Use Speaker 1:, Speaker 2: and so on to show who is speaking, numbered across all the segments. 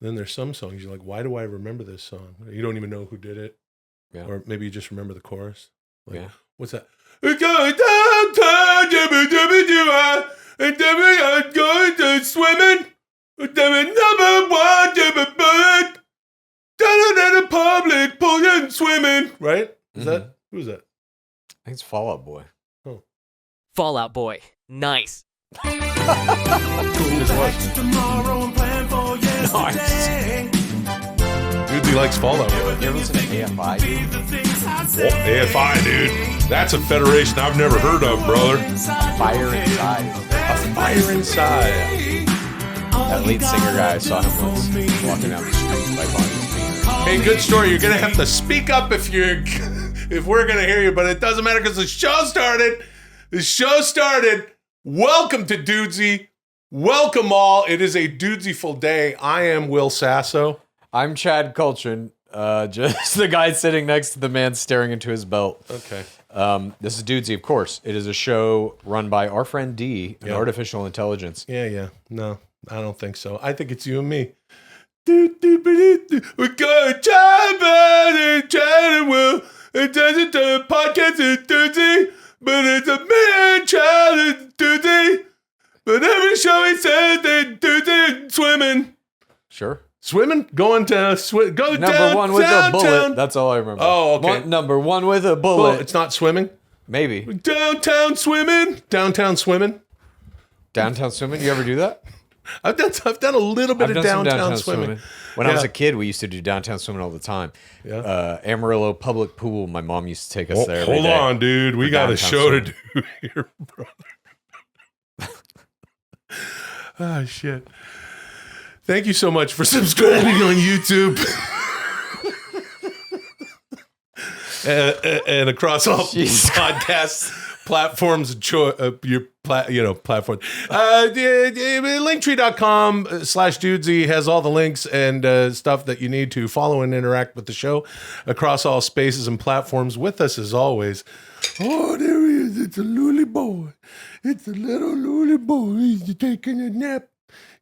Speaker 1: Then there's some songs you're like, why do I remember this song? You don't even know who did it.
Speaker 2: Yeah.
Speaker 1: Or maybe you just remember the chorus. Like,
Speaker 2: Yeah.
Speaker 1: What's that? It's going downtown, and I'm going to swimming. Number one, down in the public, pulling, swimming. Right? Is that, who's that?
Speaker 2: I think it's Fall Out Boy.
Speaker 1: Oh.
Speaker 3: Fall Out Boy. Nice.
Speaker 1: Dude, he likes Fall Out Boy.
Speaker 2: You ever listen to AFI?
Speaker 1: AFI, dude. That's a federation I've never heard of, brother.
Speaker 2: Fire Inside.
Speaker 1: A Fire Inside.
Speaker 2: That lead singer guy, I saw him once walking down the street by Bonnie's Bean.
Speaker 1: Hey, good story. You're gonna have to speak up if we're gonna hear you, but it doesn't matter because the show started. The show started. Welcome to Dudesy. Welcome all. It is a Dudesy-ful day. I am Will Sasso.
Speaker 2: I'm Chad Kultgen, just the guy sitting next to the man staring into his belt.
Speaker 1: Okay.
Speaker 2: This is Dudesy, of course. It is a show run by our friend D, an artificial intelligence.
Speaker 1: Yeah. No, I don't think so. I think it's you and me. We're going to Chad, Will. It doesn't the podcast is Dudesy, but it's a man child is Dudesy. But every show he says that Dudesy swimming.
Speaker 2: Sure.
Speaker 1: Swimming? Going to go
Speaker 2: Number
Speaker 1: down,
Speaker 2: one with a bullet.
Speaker 1: downtown.
Speaker 2: That's all I remember.
Speaker 1: Oh, okay.
Speaker 2: Number one with a bullet.
Speaker 1: Well, it's not swimming.
Speaker 2: Maybe.
Speaker 1: Downtown swimming. Downtown swimming.
Speaker 2: Downtown swimming? You ever do that?
Speaker 1: I've done a little bit
Speaker 2: I've
Speaker 1: of
Speaker 2: done some
Speaker 1: downtown swimming.
Speaker 2: When I was a kid, we used to do downtown swimming all the time.
Speaker 1: Yeah.
Speaker 2: Amarillo Public Pool. My mom used to take us there. every
Speaker 1: Hold
Speaker 2: day
Speaker 1: on, dude. We got a
Speaker 2: downtown
Speaker 1: show
Speaker 2: swimming.
Speaker 1: to do here, brother. Ah, shit. Thank you so much for subscribing on YouTube. and across all podcast platforms, platform. Linktree.com/Dudesy has all the links and stuff that you need to follow and interact with the show across all spaces and platforms. With us as always. Oh, there he is. It's a lily boy. It's a little lily boy. He's taking a nap.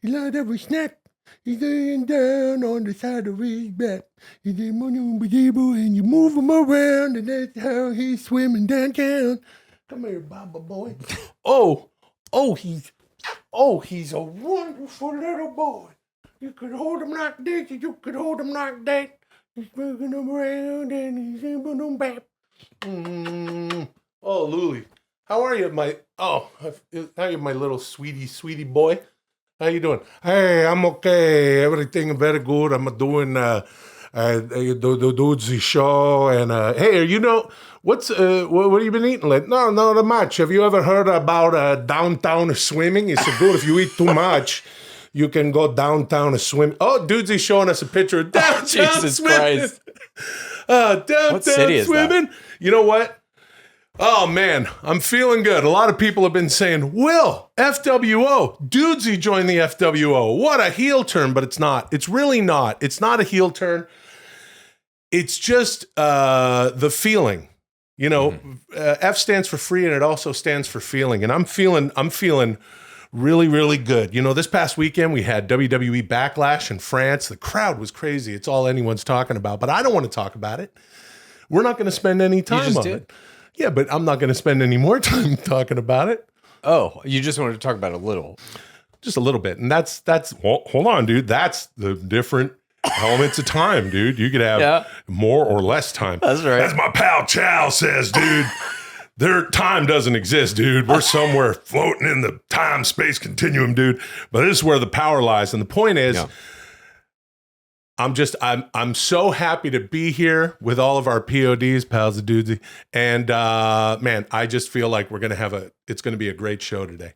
Speaker 1: He likes every snack. He's laying down on the side of his back. He's a maneuverable and you move him around, and that's how he's swimming downtown. Come here, Baba boy. He's a wonderful little boy. You could hold him like this, you could hold him like that. He's moving him around and he's moving him back. Oh, Luli. How are you, my little sweetie boy? How you doing? Hey, I'm okay. Everything very good. I'm doing the Dudesy show. And hey, you know, what have you been eating lately? No, not much. Have you ever heard about downtown swimming? It's good if you eat too much. You can go downtown and swim. Oh, Dudesy's showing us a picture of downtown
Speaker 2: Jesus
Speaker 1: swimming.
Speaker 2: Christ.
Speaker 1: Downtown
Speaker 2: What city is that?
Speaker 1: swimming. You know what? Oh, man, I'm feeling good. A lot of people have been saying, Will, FWO, Dudesy joined the FWO. What a heel turn, but it's not. It's really not. It's not a heel turn. It's just the feeling. You know, F stands for free, and it also stands for feeling. And I'm feeling really, really good. You know, this past weekend, we had WWE Backlash in France. The crowd was crazy. It's all anyone's talking about, but I don't want to talk about it. We're not going to spend any time on it. Yeah, but I'm not going to spend any more time talking about it.
Speaker 2: Oh, you just wanted to talk about it a little.
Speaker 1: Just a little bit. And that's well, hold on, dude. That's the different elements of time, dude. You could have more or less time.
Speaker 2: That's right.
Speaker 1: As my pal Chow says, dude, their time doesn't exist, dude. We're somewhere floating in the time-space continuum, dude. But this is where the power lies. And the point is, I'm so happy to be here with all of our PODs, pals of Dudesy. And man, I just feel like it's going to be a great show today.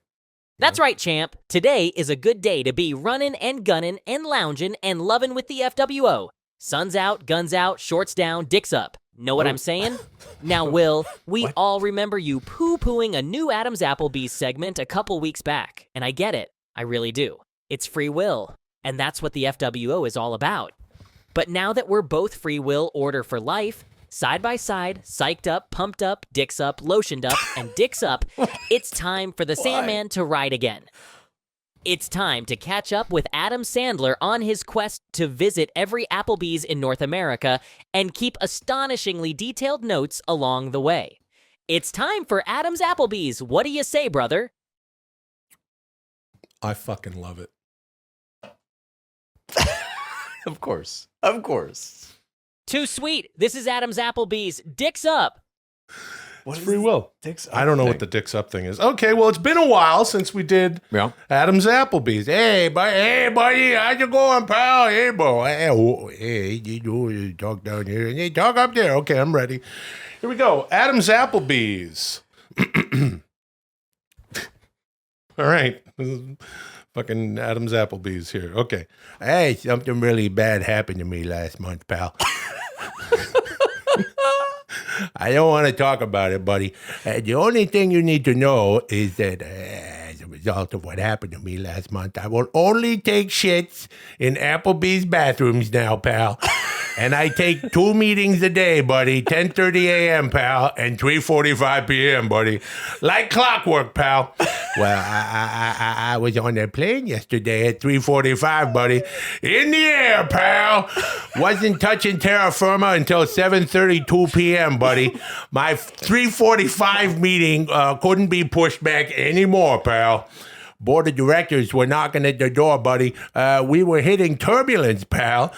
Speaker 3: That's right, champ. Today is a good day to be running and gunning and lounging and loving with the FWO. Sun's out, guns out, shorts down, dicks up. Know what I'm saying? Now, Will, we all remember you poo-pooing a new Adam's Applebee segment a couple weeks back. And I get it. I really do. It's free will. And that's what the FWO is all about. But now that we're both free will order for life, side by side, psyched up, pumped up, dicks up, lotioned up, and dicks up, it's time for the Sandman to ride again. It's time to catch up with Adam Sandler on his quest to visit every Applebee's in North America and keep astonishingly detailed notes along the way. It's time for Adam's Applebee's. What do you say, brother?
Speaker 1: I fucking love it.
Speaker 2: Of course. Of course.
Speaker 3: Too sweet. This is Adam's Applebee's. Dicks up.
Speaker 1: It's free will.
Speaker 2: Dicks
Speaker 1: I don't know what the dicks up thing is. Okay, well, it's been a while since we did Adam's Applebee's. Hey, buddy, how's it going, pal? Hey, boy. Hey, you talk down here and you talk up there. Okay, I'm ready. Here we go. Adam's Applebee's. All right. This is fucking Adam's Applebee's here. Okay. Hey, something really bad happened to me last month, pal. I don't want to talk about it, buddy. The only thing you need to know is that as a result of what happened to me last month, I will only take shits in Applebee's bathrooms now, pal. And I take 2 meetings a day, buddy. 10:30 a.m., pal, and 3:45 p.m., buddy. Like clockwork, pal. Well, I was on that plane yesterday at 3:45, buddy. In the air, pal. Wasn't touching terra firma until 7:32 p.m., buddy. My 3:45 meeting couldn't be pushed back anymore, pal. Board of directors were knocking at the door, buddy. We were hitting turbulence, pal.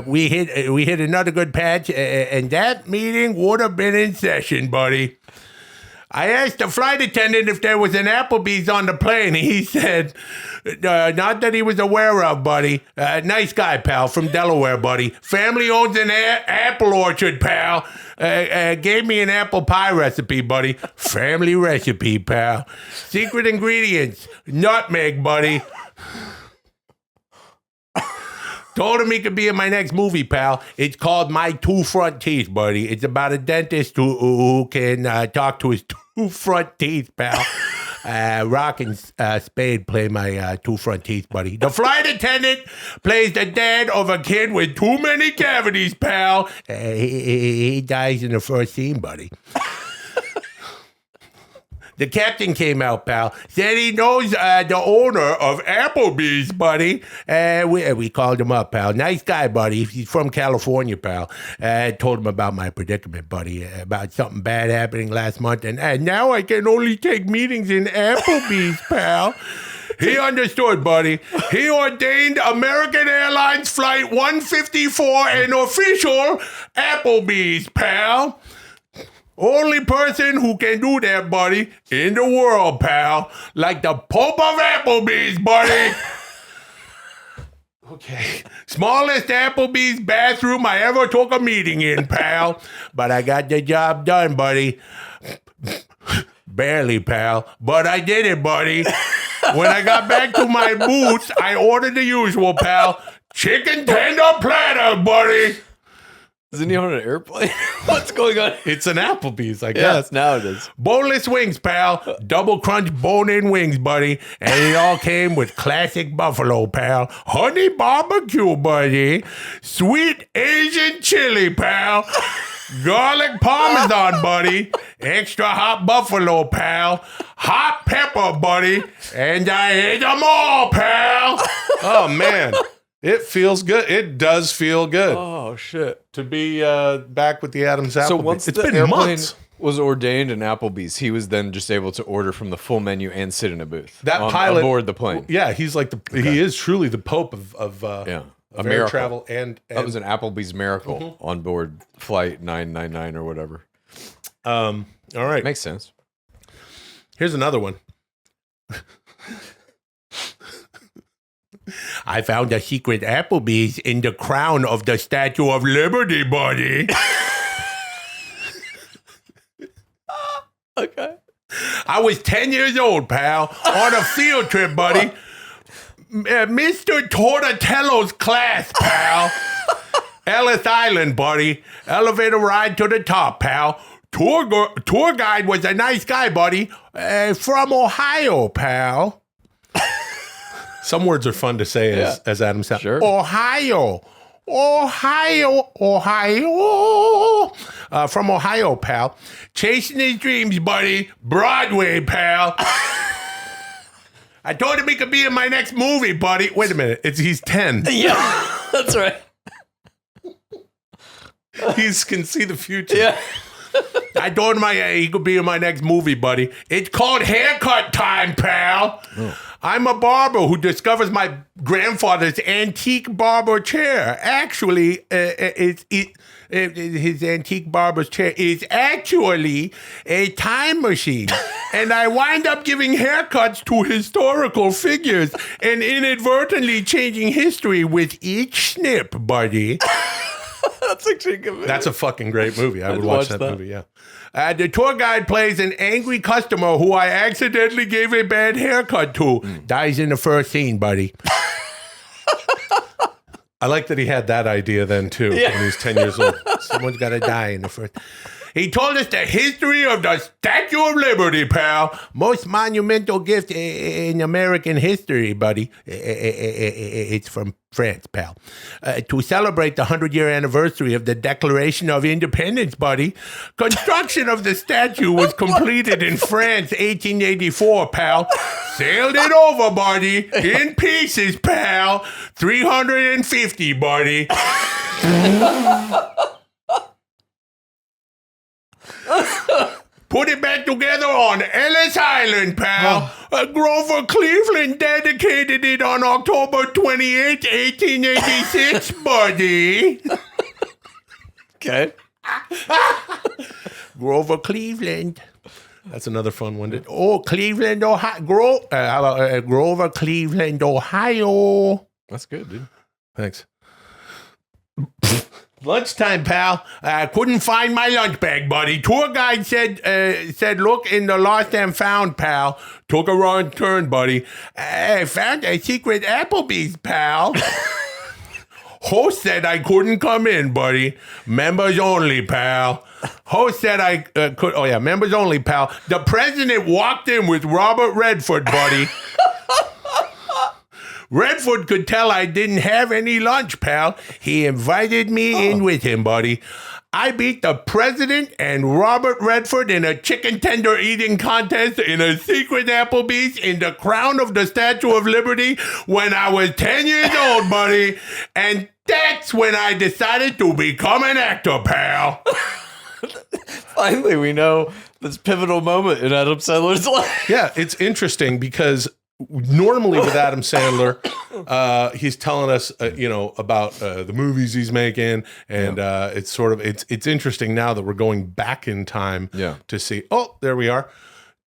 Speaker 1: We hit another good patch, and that meeting would have been in session, buddy. I asked the flight attendant if there was an Applebee's on the plane. He said, not that he was aware of, buddy. Nice guy, pal, from Delaware, buddy. Family owns an apple orchard, pal. Gave me an apple pie recipe, buddy. Family recipe, pal. Secret ingredients, nutmeg, buddy. Told him he could be in my next movie, pal. It's called My 2 Front Teeth, buddy. It's about a dentist who can talk to his 2 front teeth, pal. Rock and Spade play my 2 front teeth, buddy. The flight attendant plays the dad of a kid with too many cavities, pal. He dies in the first scene, buddy. The captain came out, pal. Said he knows the owner of Applebee's, buddy. We called him up, pal. Nice guy, buddy. He's from California, pal. Told him about my predicament, buddy. About something bad happening last month. And now I can only take meetings in Applebee's, pal. He understood, buddy. He ordained American Airlines Flight 154 an official Applebee's, pal. Only person who can do that, buddy, in the world, pal. Like the Pope of Applebee's, buddy. Okay. Smallest Applebee's bathroom I ever took a meeting in, pal. But I got the job done, buddy. Barely, pal. But I did it, buddy. When I got back to my booths, I ordered the usual, pal. Chicken tender platter, buddy.
Speaker 2: Isn't he on an airplane? What's going on?
Speaker 1: It's an Applebee's, I guess.
Speaker 2: Yes, now it is.
Speaker 1: Boneless wings, pal. Double crunch bone-in wings, buddy. And it all came with classic buffalo, pal. Honey barbecue, buddy. Sweet Asian chili, pal. Garlic parmesan, buddy. Extra hot buffalo, pal. Hot pepper, buddy. And I ate them all, pal. Oh, man. It feels good. It does feel good.
Speaker 2: Oh, shit.
Speaker 1: To be back with the Adam's Applebee's.
Speaker 2: So once
Speaker 1: it's
Speaker 2: the
Speaker 1: been
Speaker 2: airplane
Speaker 1: months.
Speaker 2: was ordained in Applebee's, he was then just able to order from the full menu and sit in a booth.
Speaker 1: That
Speaker 2: on
Speaker 1: pilot
Speaker 2: aboard the plane.
Speaker 1: Yeah, he's like he is truly the Pope of
Speaker 2: Yeah.
Speaker 1: of
Speaker 2: A
Speaker 1: air
Speaker 2: miracle.
Speaker 1: travel and
Speaker 2: That was an Applebee's miracle on board flight 999 or whatever.
Speaker 1: all right.
Speaker 2: Makes sense.
Speaker 1: Here's another one. I found a secret Applebee's in the crown of the Statue of Liberty, buddy.
Speaker 2: Okay.
Speaker 1: I was 10 years old, pal, on a field trip, buddy. Mr. Tortatello's class, pal. Ellis Island, buddy. Elevator ride to the top, pal. Tour guide was a nice guy, buddy. From Ohio, pal. Some words are fun to say as Adam said.
Speaker 2: Sure.
Speaker 1: Ohio. From Ohio, pal. Chasing his dreams, buddy. Broadway, pal. I told him he could be in my next movie, buddy. Wait a minute. He's 10.
Speaker 2: Yeah, that's right.
Speaker 1: He can see the future.
Speaker 2: Yeah.
Speaker 1: I told him he could be in my next movie, buddy. It's called haircut time, pal. Oh. I'm a barber who discovers my grandfather's antique barber chair. Actually, his antique barber's chair is actually a time machine. And I wind up giving haircuts to historical figures and inadvertently changing history with each snip, buddy.
Speaker 2: That's actually a good movie.
Speaker 1: That's a fucking great movie. I would watch that movie, yeah. The tour guide plays an angry customer who I accidentally gave a bad haircut to. Dies in the first scene, buddy. I like that he had that idea then, too, when he was 10 years old. Someone's got to die in the first... He told us the history of the Statue of Liberty, pal. Most monumental gift in American history, buddy. It's from France, pal. To celebrate the 100-year anniversary of the Declaration of Independence, buddy, construction of the statue was completed in France, 1884, pal. Sailed it over, buddy. In pieces, pal. 350, buddy. Put it back together on Ellis Island, pal. Grover Cleveland dedicated it on October 28, 1886, buddy.
Speaker 2: Okay.
Speaker 1: Grover Cleveland. That's another fun one. Cleveland, Ohio. Grover Cleveland, Ohio.
Speaker 2: That's good, dude.
Speaker 1: Thanks. Lunchtime, pal. I couldn't find my lunch bag, buddy. Tour guide said, look in the lost and found, pal. Took a wrong turn, buddy. I found a secret Applebee's, pal. Host said I couldn't come in, buddy. Members only, pal. Host said I could. Oh, yeah, members only, pal. The president walked in with Robert Redford, buddy. Redford could tell I didn't have any lunch, pal. He invited me in with him, buddy. I beat the president and Robert Redford in a chicken tender eating contest in a secret Applebee's in the crown of the Statue of Liberty when I was 10 years old, buddy. And that's when I decided to become an actor, pal.
Speaker 2: Finally, we know this pivotal moment in Adam Sandler's life.
Speaker 1: Yeah, it's interesting because normally with Adam Sandler, he's telling us, about the movies he's making, and it's sort of it's interesting now that we're going back in time to see. Oh, there we are.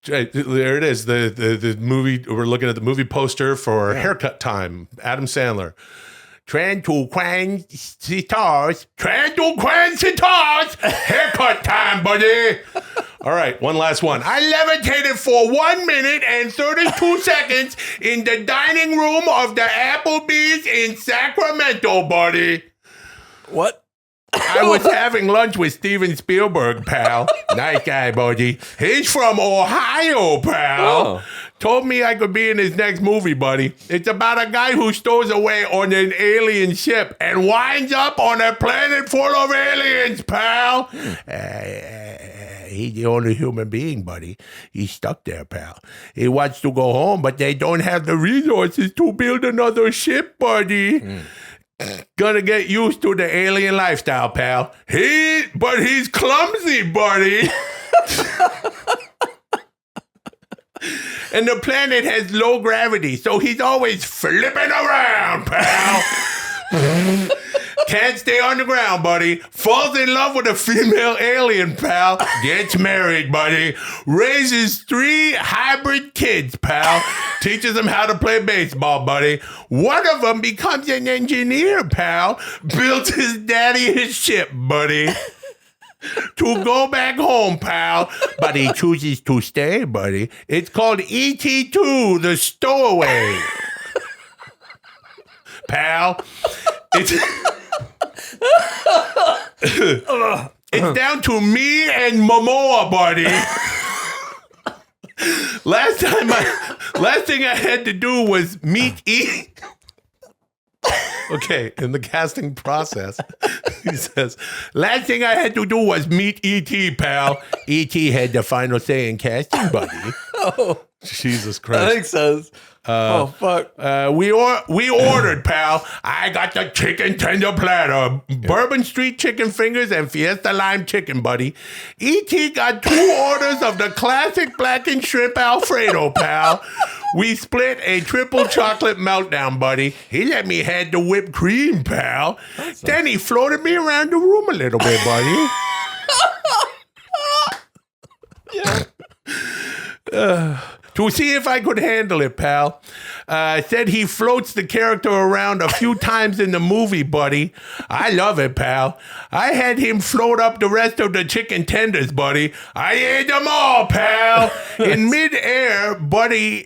Speaker 1: There it is. The movie. We're looking at the movie poster for Haircut Time. Adam Sandler. Haircut time, buddy. All right, one last one. I levitated for 1 minute and 32 seconds in the dining room of the Applebee's in Sacramento, buddy.
Speaker 2: What?
Speaker 1: I was having lunch with Steven Spielberg, pal. Nice guy, buddy. He's from Ohio, pal.
Speaker 2: Oh.
Speaker 1: Told me I could be in his next movie, buddy. It's about a guy who stows away on an alien ship and winds up on a planet full of aliens, pal. He's the only human being, buddy. He's stuck there, pal. He wants to go home, but they don't have the resources to build another ship, buddy. Gonna get used to the alien lifestyle, pal. But he's clumsy, buddy. And the planet has low gravity, so he's always flipping around, pal. Can't stay on the ground, buddy. Falls in love with a female alien, pal. Gets married, buddy. Raises 3 hybrid kids, pal. Teaches them how to play baseball, buddy. One of them becomes an engineer, pal. Built his daddy his ship, buddy. To go back home, pal. But he chooses to stay, buddy. It's called ET2, the stowaway. Pal. It's down to me and Momoa, buddy. Last thing I had to do was meet E. Okay, in the casting process, he says, last thing I had to do was meet E.T., pal. E.T. had the final say in casting, buddy. Jesus
Speaker 2: I
Speaker 1: Christ.
Speaker 2: think says, oh, fuck.
Speaker 1: We ordered, pal. I got the chicken tender platter, Bourbon Street chicken fingers, and Fiesta lime chicken, buddy. E.T. got 2 orders of the classic blackened shrimp Alfredo, pal. We split a triple chocolate meltdown, buddy. He let me have the whipped cream, pal. Then he floated me around the room a little bit, buddy. To see if I could handle it, pal. Said he floats the character around a few times in the movie, buddy. I love it, pal. I had him float up the rest of the chicken tenders, buddy. I ate them all, pal. In midair, buddy.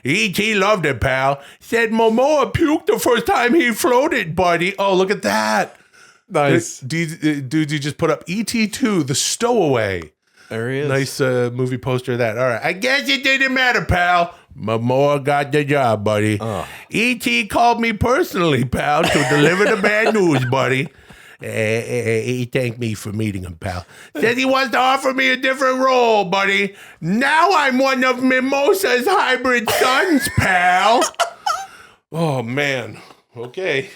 Speaker 1: E.T. loved it, pal. Said Momoa puked the first time he floated, buddy. Oh, look at that.
Speaker 2: Nice.
Speaker 1: Dude, you just put up ET2, the stowaway.
Speaker 2: There he is.
Speaker 1: Nice movie poster of that. All right. I guess it didn't matter, pal. Momoa got the job, buddy. E.T. called me personally, pal, to deliver the bad news, buddy. He thanked me for meeting him, pal. Says he wants to offer me a different role, buddy. Now I'm one of Mimosa's hybrid sons, pal. Oh, man. Okay.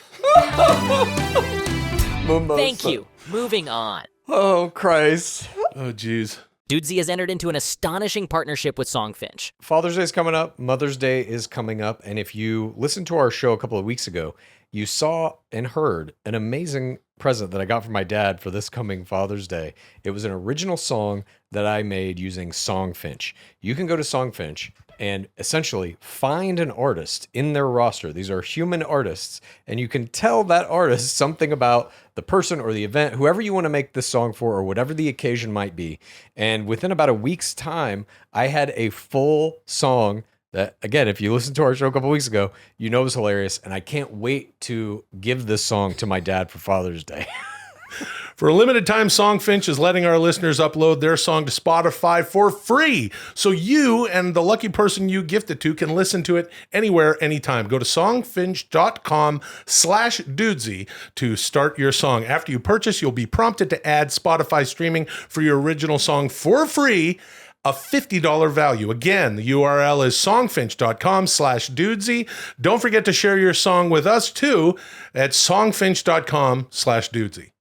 Speaker 3: Thank you. Moving on.
Speaker 2: Oh, Christ.
Speaker 1: Oh, geez.
Speaker 3: Dudesy has entered into an astonishing partnership with Songfinch.
Speaker 2: Father's Day is coming up. Mother's Day is coming up. And if you listened to our show a couple of weeks ago, you saw and heard an amazing present that I got from my dad for this coming Father's Day. It was an original song that I made using Songfinch. You can go to Songfinch and essentially find an artist in their roster. These are human artists, and you can tell that artist something about the person or the event, whoever you want to make this song for, or whatever the occasion might be. And within about a week's time, I had a full song that, again, if you listened to our show a couple weeks ago, you know it was hilarious, and I can't wait to give this song to my dad for Father's Day.
Speaker 1: For a limited time, Songfinch is letting our listeners upload their song to Spotify for free. So you and the lucky person you gift it to can listen to it anywhere, anytime. Go to songfinch.com/dudesy to start your song. After you purchase, you'll be prompted to add Spotify streaming for your original song for free, a $50 value. Again, the URL is songfinch.com/dudesy. Don't forget to share your song with us too at songfinch.com/dudesy.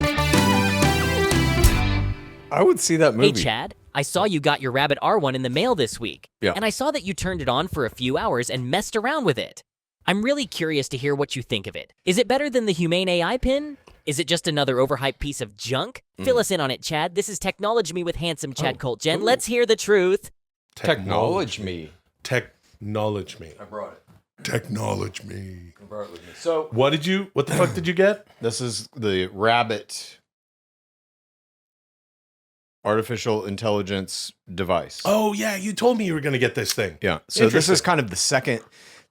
Speaker 2: I would see that movie.
Speaker 3: Hey, Chad, I saw you got your Rabbit R1 in the mail this week.
Speaker 2: Yeah.
Speaker 3: And I saw that you turned it on for a few hours and messed around with it. I'm really curious to hear what you think of it. Is it better than the Humane AI pin? Is it just another overhyped piece of junk? Fill us in on it, Chad. This is TechKnowledge Me with handsome Chad Kultgen. Let's hear the truth.
Speaker 2: TechKnowledge Me.
Speaker 1: TechKnowledge Me.
Speaker 2: I brought it.
Speaker 1: TechKnowledge Me.
Speaker 2: I brought it with me. So
Speaker 1: What the fuck did you get?
Speaker 2: this is the Rabbit artificial intelligence device.
Speaker 1: Oh, yeah, you told me you were going to get this thing.
Speaker 2: Yeah. So this is
Speaker 1: Interesting.
Speaker 2: kind of the second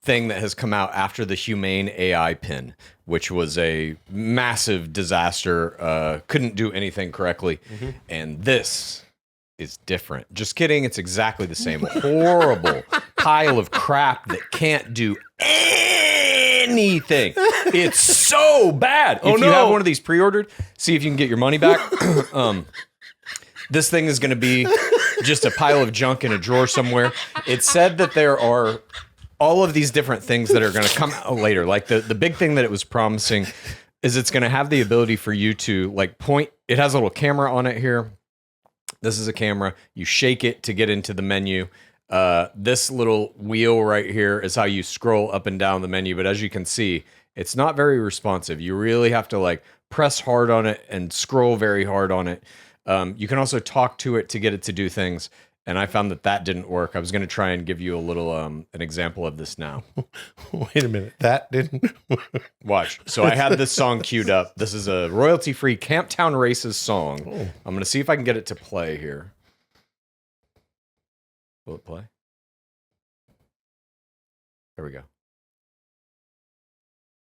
Speaker 2: thing that has come out after the Humane AI pin, which was a massive disaster. Couldn't do anything correctly. And this is different. Just kidding. It's exactly the same. Horrible pile of crap that can't do anything. It's so bad. If you have one of these pre-ordered, see if you can get your money back. This thing is going to be just a pile of junk in a drawer somewhere. It said that there are all of these different things that are going to come out later. Like the big thing that it was promising is it's going to have the ability for you to like point. It has a little camera on it here. This is a camera. You shake it to get into the menu. This little wheel right here is how you scroll up and down the menu. But as you can see, it's not very responsive. You really have to like press hard on it and scroll very hard on it. You can also talk to it to get it to do things. And I found that didn't work. I was going to try and give you a little an example of this now.
Speaker 1: Wait a minute. That didn't
Speaker 2: Watch. So I had this song queued up. This is a royalty-free Camptown Races song.
Speaker 1: Oh.
Speaker 2: I'm going to see if I can get it to play here. Will it play? There we go.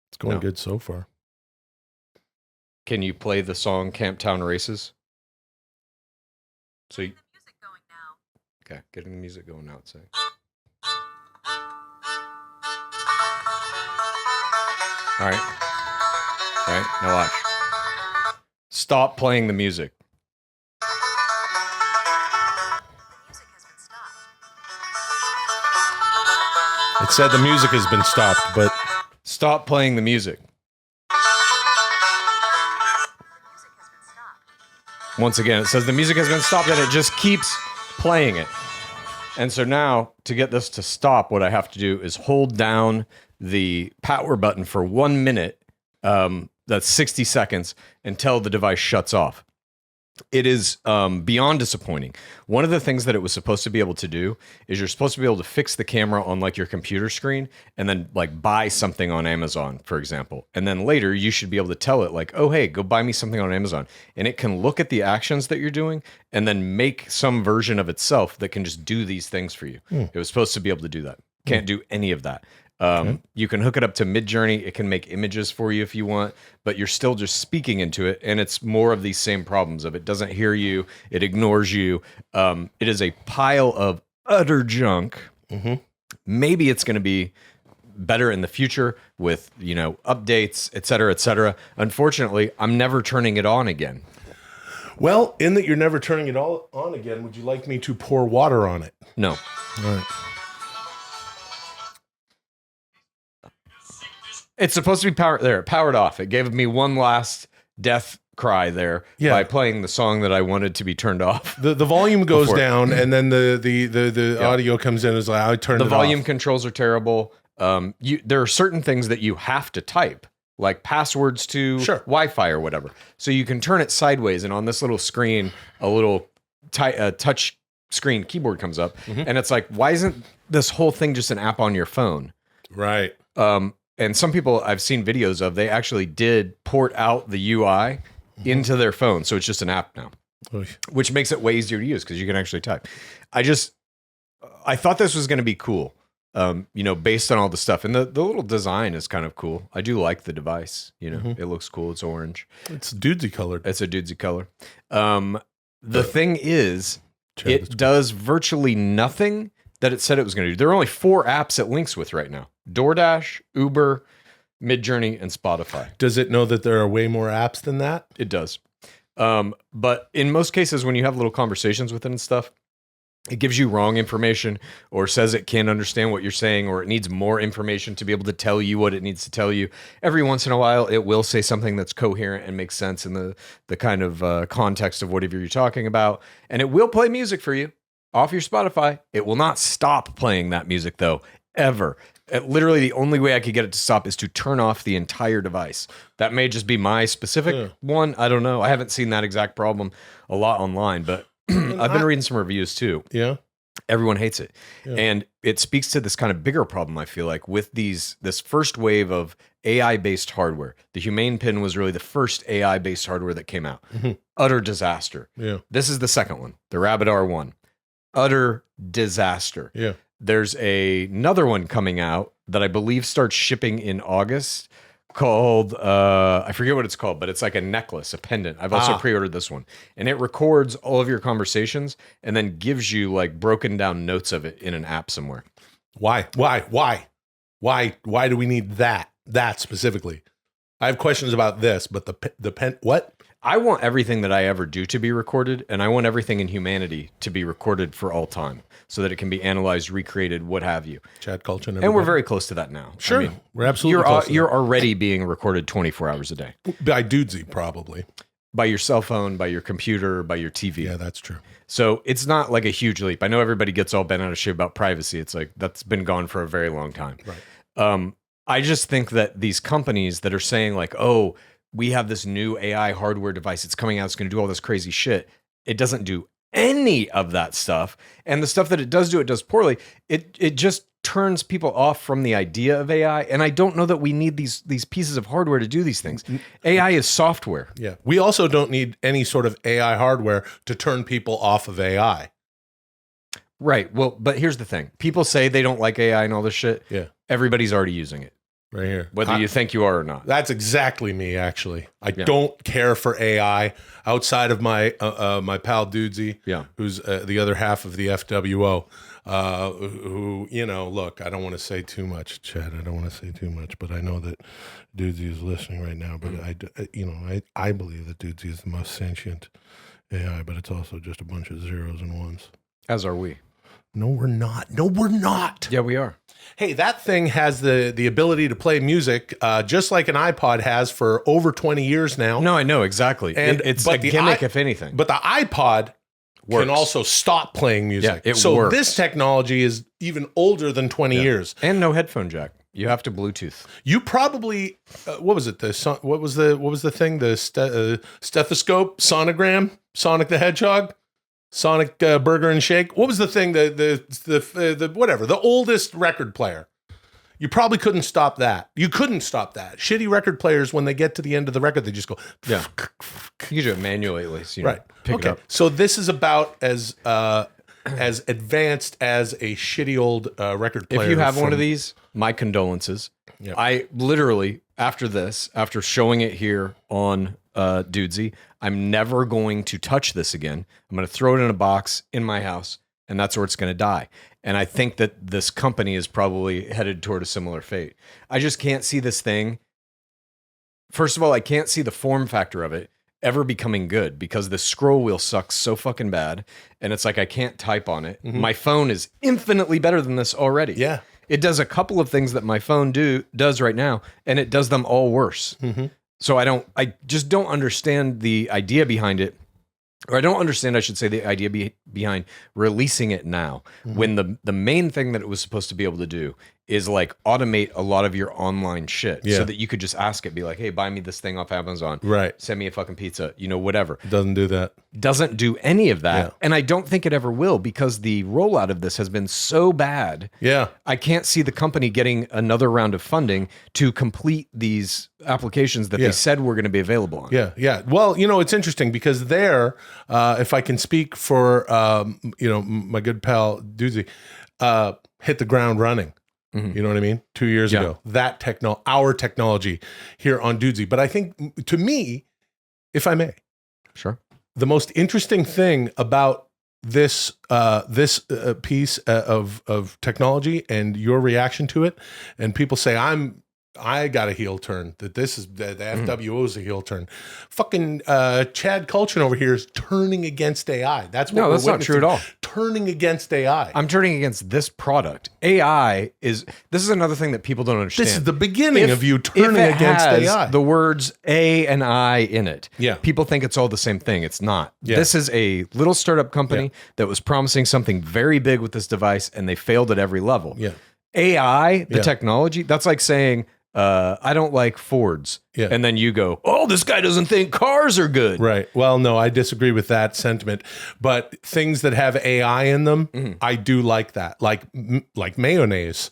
Speaker 1: It's going
Speaker 2: No.
Speaker 1: good so far.
Speaker 2: Can you play the song Camptown Races? So you, okay, getting the music going now. Say. All right. All right, now watch. Stop playing the music.
Speaker 4: Music has been stopped.
Speaker 1: said the music has been stopped, but
Speaker 2: Stop playing the music. Once again, it says the music has been stopped, and it just keeps playing it. And so now, to get this to stop, what I have to do is hold down the power button for 1 minute, that's 60 seconds, until the device shuts off. It is beyond disappointing. One of the things that it was supposed to be able to do is you're supposed to be able to fix the camera on like your computer screen and then like buy something on Amazon, for example. And then later you should be able to tell it like, oh, hey, go buy me something on Amazon. And it can look at the actions that you're doing and then make some version of itself that can just do these things for you. It was supposed to be able to do that. Can't do any of that. You can hook it up to Midjourney. It can make images for you if you want, but you're still just speaking into it. And it's more of these same problems of it doesn't hear you. It ignores you. It is a pile of utter junk. Maybe it's going to be better in the future with, updates, et cetera, et cetera. Unfortunately, I'm never turning it on again.
Speaker 1: well, in that you're never turning it all on again, would you like me to pour water on it?
Speaker 2: No.
Speaker 1: All right.
Speaker 2: It's supposed to be powered off. It gave me one last death cry there by playing the song that I wanted to be turned off.
Speaker 1: The volume goes down, and then the audio comes in as like I turned it off.
Speaker 2: The volume controls are terrible. There are certain things that you have to type, like passwords to Wi-Fi or whatever. So you can turn it sideways, and on this little screen, a little touch screen keyboard comes up, and it's like, why isn't this whole thing just an app on your phone?
Speaker 1: Right.
Speaker 2: And some people I've seen videos of, they actually did port out the UI into their phone. So it's just an app now, which makes it way easier to use because you can actually type. I thought this was going to be cool, based on all the stuff. And the little design is kind of cool. I do like the device. It looks cool. It's orange.
Speaker 1: It's Dudesy colored.
Speaker 2: It's a Dudesy color. The thing is, it does virtually nothing that it said it was going to do. There are only 4 apps it links with right now. DoorDash, Uber, Midjourney, and Spotify.
Speaker 1: Does it know that there are way more apps than that?
Speaker 2: It does. But in most cases, when you have little conversations with it and stuff, it gives you wrong information or says it can't understand what you're saying or it needs more information to be able to tell you what it needs to tell you. Every once in a while, it will say something that's coherent and makes sense in the kind of context of whatever you're talking about. And it will play music for you off your Spotify. It will not stop playing that music, though, ever. Literally, the only way I could get it to stop is to turn off the entire device. That may just be my specific one. I don't know. I haven't seen that exact problem a lot online, but I've been reading some reviews too.
Speaker 1: Yeah.
Speaker 2: Everyone hates it. Yeah. And it speaks to this kind of bigger problem, I feel like, with this first wave of AI-based hardware. The Humane Pin was really the first AI-based hardware that came out. Utter disaster.
Speaker 1: Yeah.
Speaker 2: This is the second one, the Rabbit R1. Utter disaster.
Speaker 1: Yeah.
Speaker 2: There's another one coming out that I believe starts shipping in August called, I forget what it's called, but it's like a necklace, a pendant. I've also pre-ordered this one. And it records all of your conversations and then gives you like broken down notes of it in an app somewhere.
Speaker 1: Why do we need that specifically? I have questions about this, but the pen, what?
Speaker 2: I want everything that I ever do to be recorded, and I want everything in humanity to be recorded for all time so that it can be analyzed, recreated, what have you.
Speaker 1: Chat culture.
Speaker 2: And we're very close to that now.
Speaker 1: Sure. I mean, we're absolutely close.
Speaker 2: You're already being recorded 24 hours a day.
Speaker 1: By Dudesy, probably.
Speaker 2: By your cell phone, by your computer, by your TV.
Speaker 1: Yeah, that's true.
Speaker 2: So it's not like a huge leap. I know everybody gets all bent out of shape about privacy. It's like, that's been gone for a very long time.
Speaker 1: Right.
Speaker 2: I just think that these companies that are saying like, oh, we have this new AI hardware device. It's coming out. It's going to do all this crazy shit. It doesn't do any of that stuff. And the stuff that it does do, it does poorly. It just turns people off from the idea of AI. And I don't know that we need these pieces of hardware to do these things. AI is software.
Speaker 1: Yeah. We also don't need any sort of AI hardware to turn people off of AI.
Speaker 2: Right. Well, but here's the thing. People say they don't like AI and all this shit.
Speaker 1: Yeah.
Speaker 2: Everybody's already using it.
Speaker 1: Right here.
Speaker 2: Whether you think you are or not.
Speaker 1: That's exactly me, actually. I don't care for AI outside of my my pal Dudesy, who's the other half of the FWO, who, look, I don't want to say too much, Chad. I don't want to say too much, but I know that Dudesy is listening right now. But I believe that Dudesy is the most sentient AI, but it's also just a bunch of zeros and ones.
Speaker 2: As are we.
Speaker 1: No, we're not. No, we're not.
Speaker 2: Yeah, we are.
Speaker 1: Hey, that thing has the ability to play music, just like an iPod has for over 20 years now.
Speaker 2: No, I know exactly.
Speaker 1: And
Speaker 2: It's
Speaker 1: but
Speaker 2: a
Speaker 1: the
Speaker 2: gimmick, if anything.
Speaker 1: But the iPod
Speaker 2: Works.
Speaker 1: can also stop playing music.
Speaker 2: Yeah, it
Speaker 1: so
Speaker 2: works.
Speaker 1: this technology is even older than 20 years.
Speaker 2: And no headphone jack. You have to Bluetooth.
Speaker 1: You probably what was it? What was the thing? The stethoscope, sonogram, Sonic the Hedgehog, Sonic Burger and Shake. What was the thing? The whatever. The oldest record player. You probably couldn't stop that. You couldn't stop that. Shitty record players, when they get to the end of the record, they just go.
Speaker 2: Yeah. You can do it manually at least. You know,
Speaker 1: Right.
Speaker 2: Pick it up.
Speaker 1: So this is about as advanced as a shitty old record player.
Speaker 2: If you have one of these, my condolences.
Speaker 1: Yep.
Speaker 2: I literally, after showing it here on Dudesy, I'm never going to touch this again. I'm going to throw it in a box in my house, and that's where it's going to die. And I think that this company is probably headed toward a similar fate. I just can't see this thing. First of all, I can't see the form factor of it ever becoming good because the scroll wheel sucks so fucking bad. And it's like I can't type on it. Mm-hmm. My phone is infinitely better than this already.
Speaker 1: Yeah.
Speaker 2: It does a couple of things that my phone does right now, and it does them all worse.
Speaker 1: Mm-hmm.
Speaker 2: So I just don't understand the idea behind it. Or I don't understand, I should say, the idea behind releasing it now, when the main thing that it was supposed to be able to do is like automate a lot of your online shit so that you could just ask it, be like, hey, buy me this thing off Amazon.
Speaker 1: Right.
Speaker 2: Send me a fucking pizza, whatever.
Speaker 1: It doesn't do that.
Speaker 2: Doesn't do any of that.
Speaker 1: Yeah.
Speaker 2: And I don't think it ever will because the rollout of this has been so bad.
Speaker 1: Yeah.
Speaker 2: I can't see the company getting another round of funding to complete these applications that they said were going to be available on.
Speaker 1: Yeah, yeah. Well, it's interesting because there, if I can speak for, my good pal Dudesy, hit the ground running. Mm-hmm. You know what I mean? 2 years ago, our technology here on Dudesy. But I think, to me, if I may,
Speaker 2: sure, the
Speaker 1: most interesting thing about this piece of technology and your reaction to it, and people say I got a heel turn, that this is the FWO is a heel turn. Fucking Chad Kultgen over here is turning against AI. That's
Speaker 2: not true at all.
Speaker 1: Turning against AI.
Speaker 2: I'm turning against this product. This is another thing that people don't understand.
Speaker 1: This is the beginning of you turning against AI.
Speaker 2: The words A and I in it.
Speaker 1: Yeah.
Speaker 2: People think it's all the same thing. It's not.
Speaker 1: Yeah.
Speaker 2: This is a little startup company that was promising something very big with this device, and they failed at every level.
Speaker 1: Yeah.
Speaker 2: AI, the technology, that's like saying, I don't like Fords.
Speaker 1: Yeah.
Speaker 2: And then you go, oh, this guy doesn't think cars are good.
Speaker 1: Right. Well, no, I disagree with that sentiment. But things that have AI in them, I do like that. Like mayonnaise.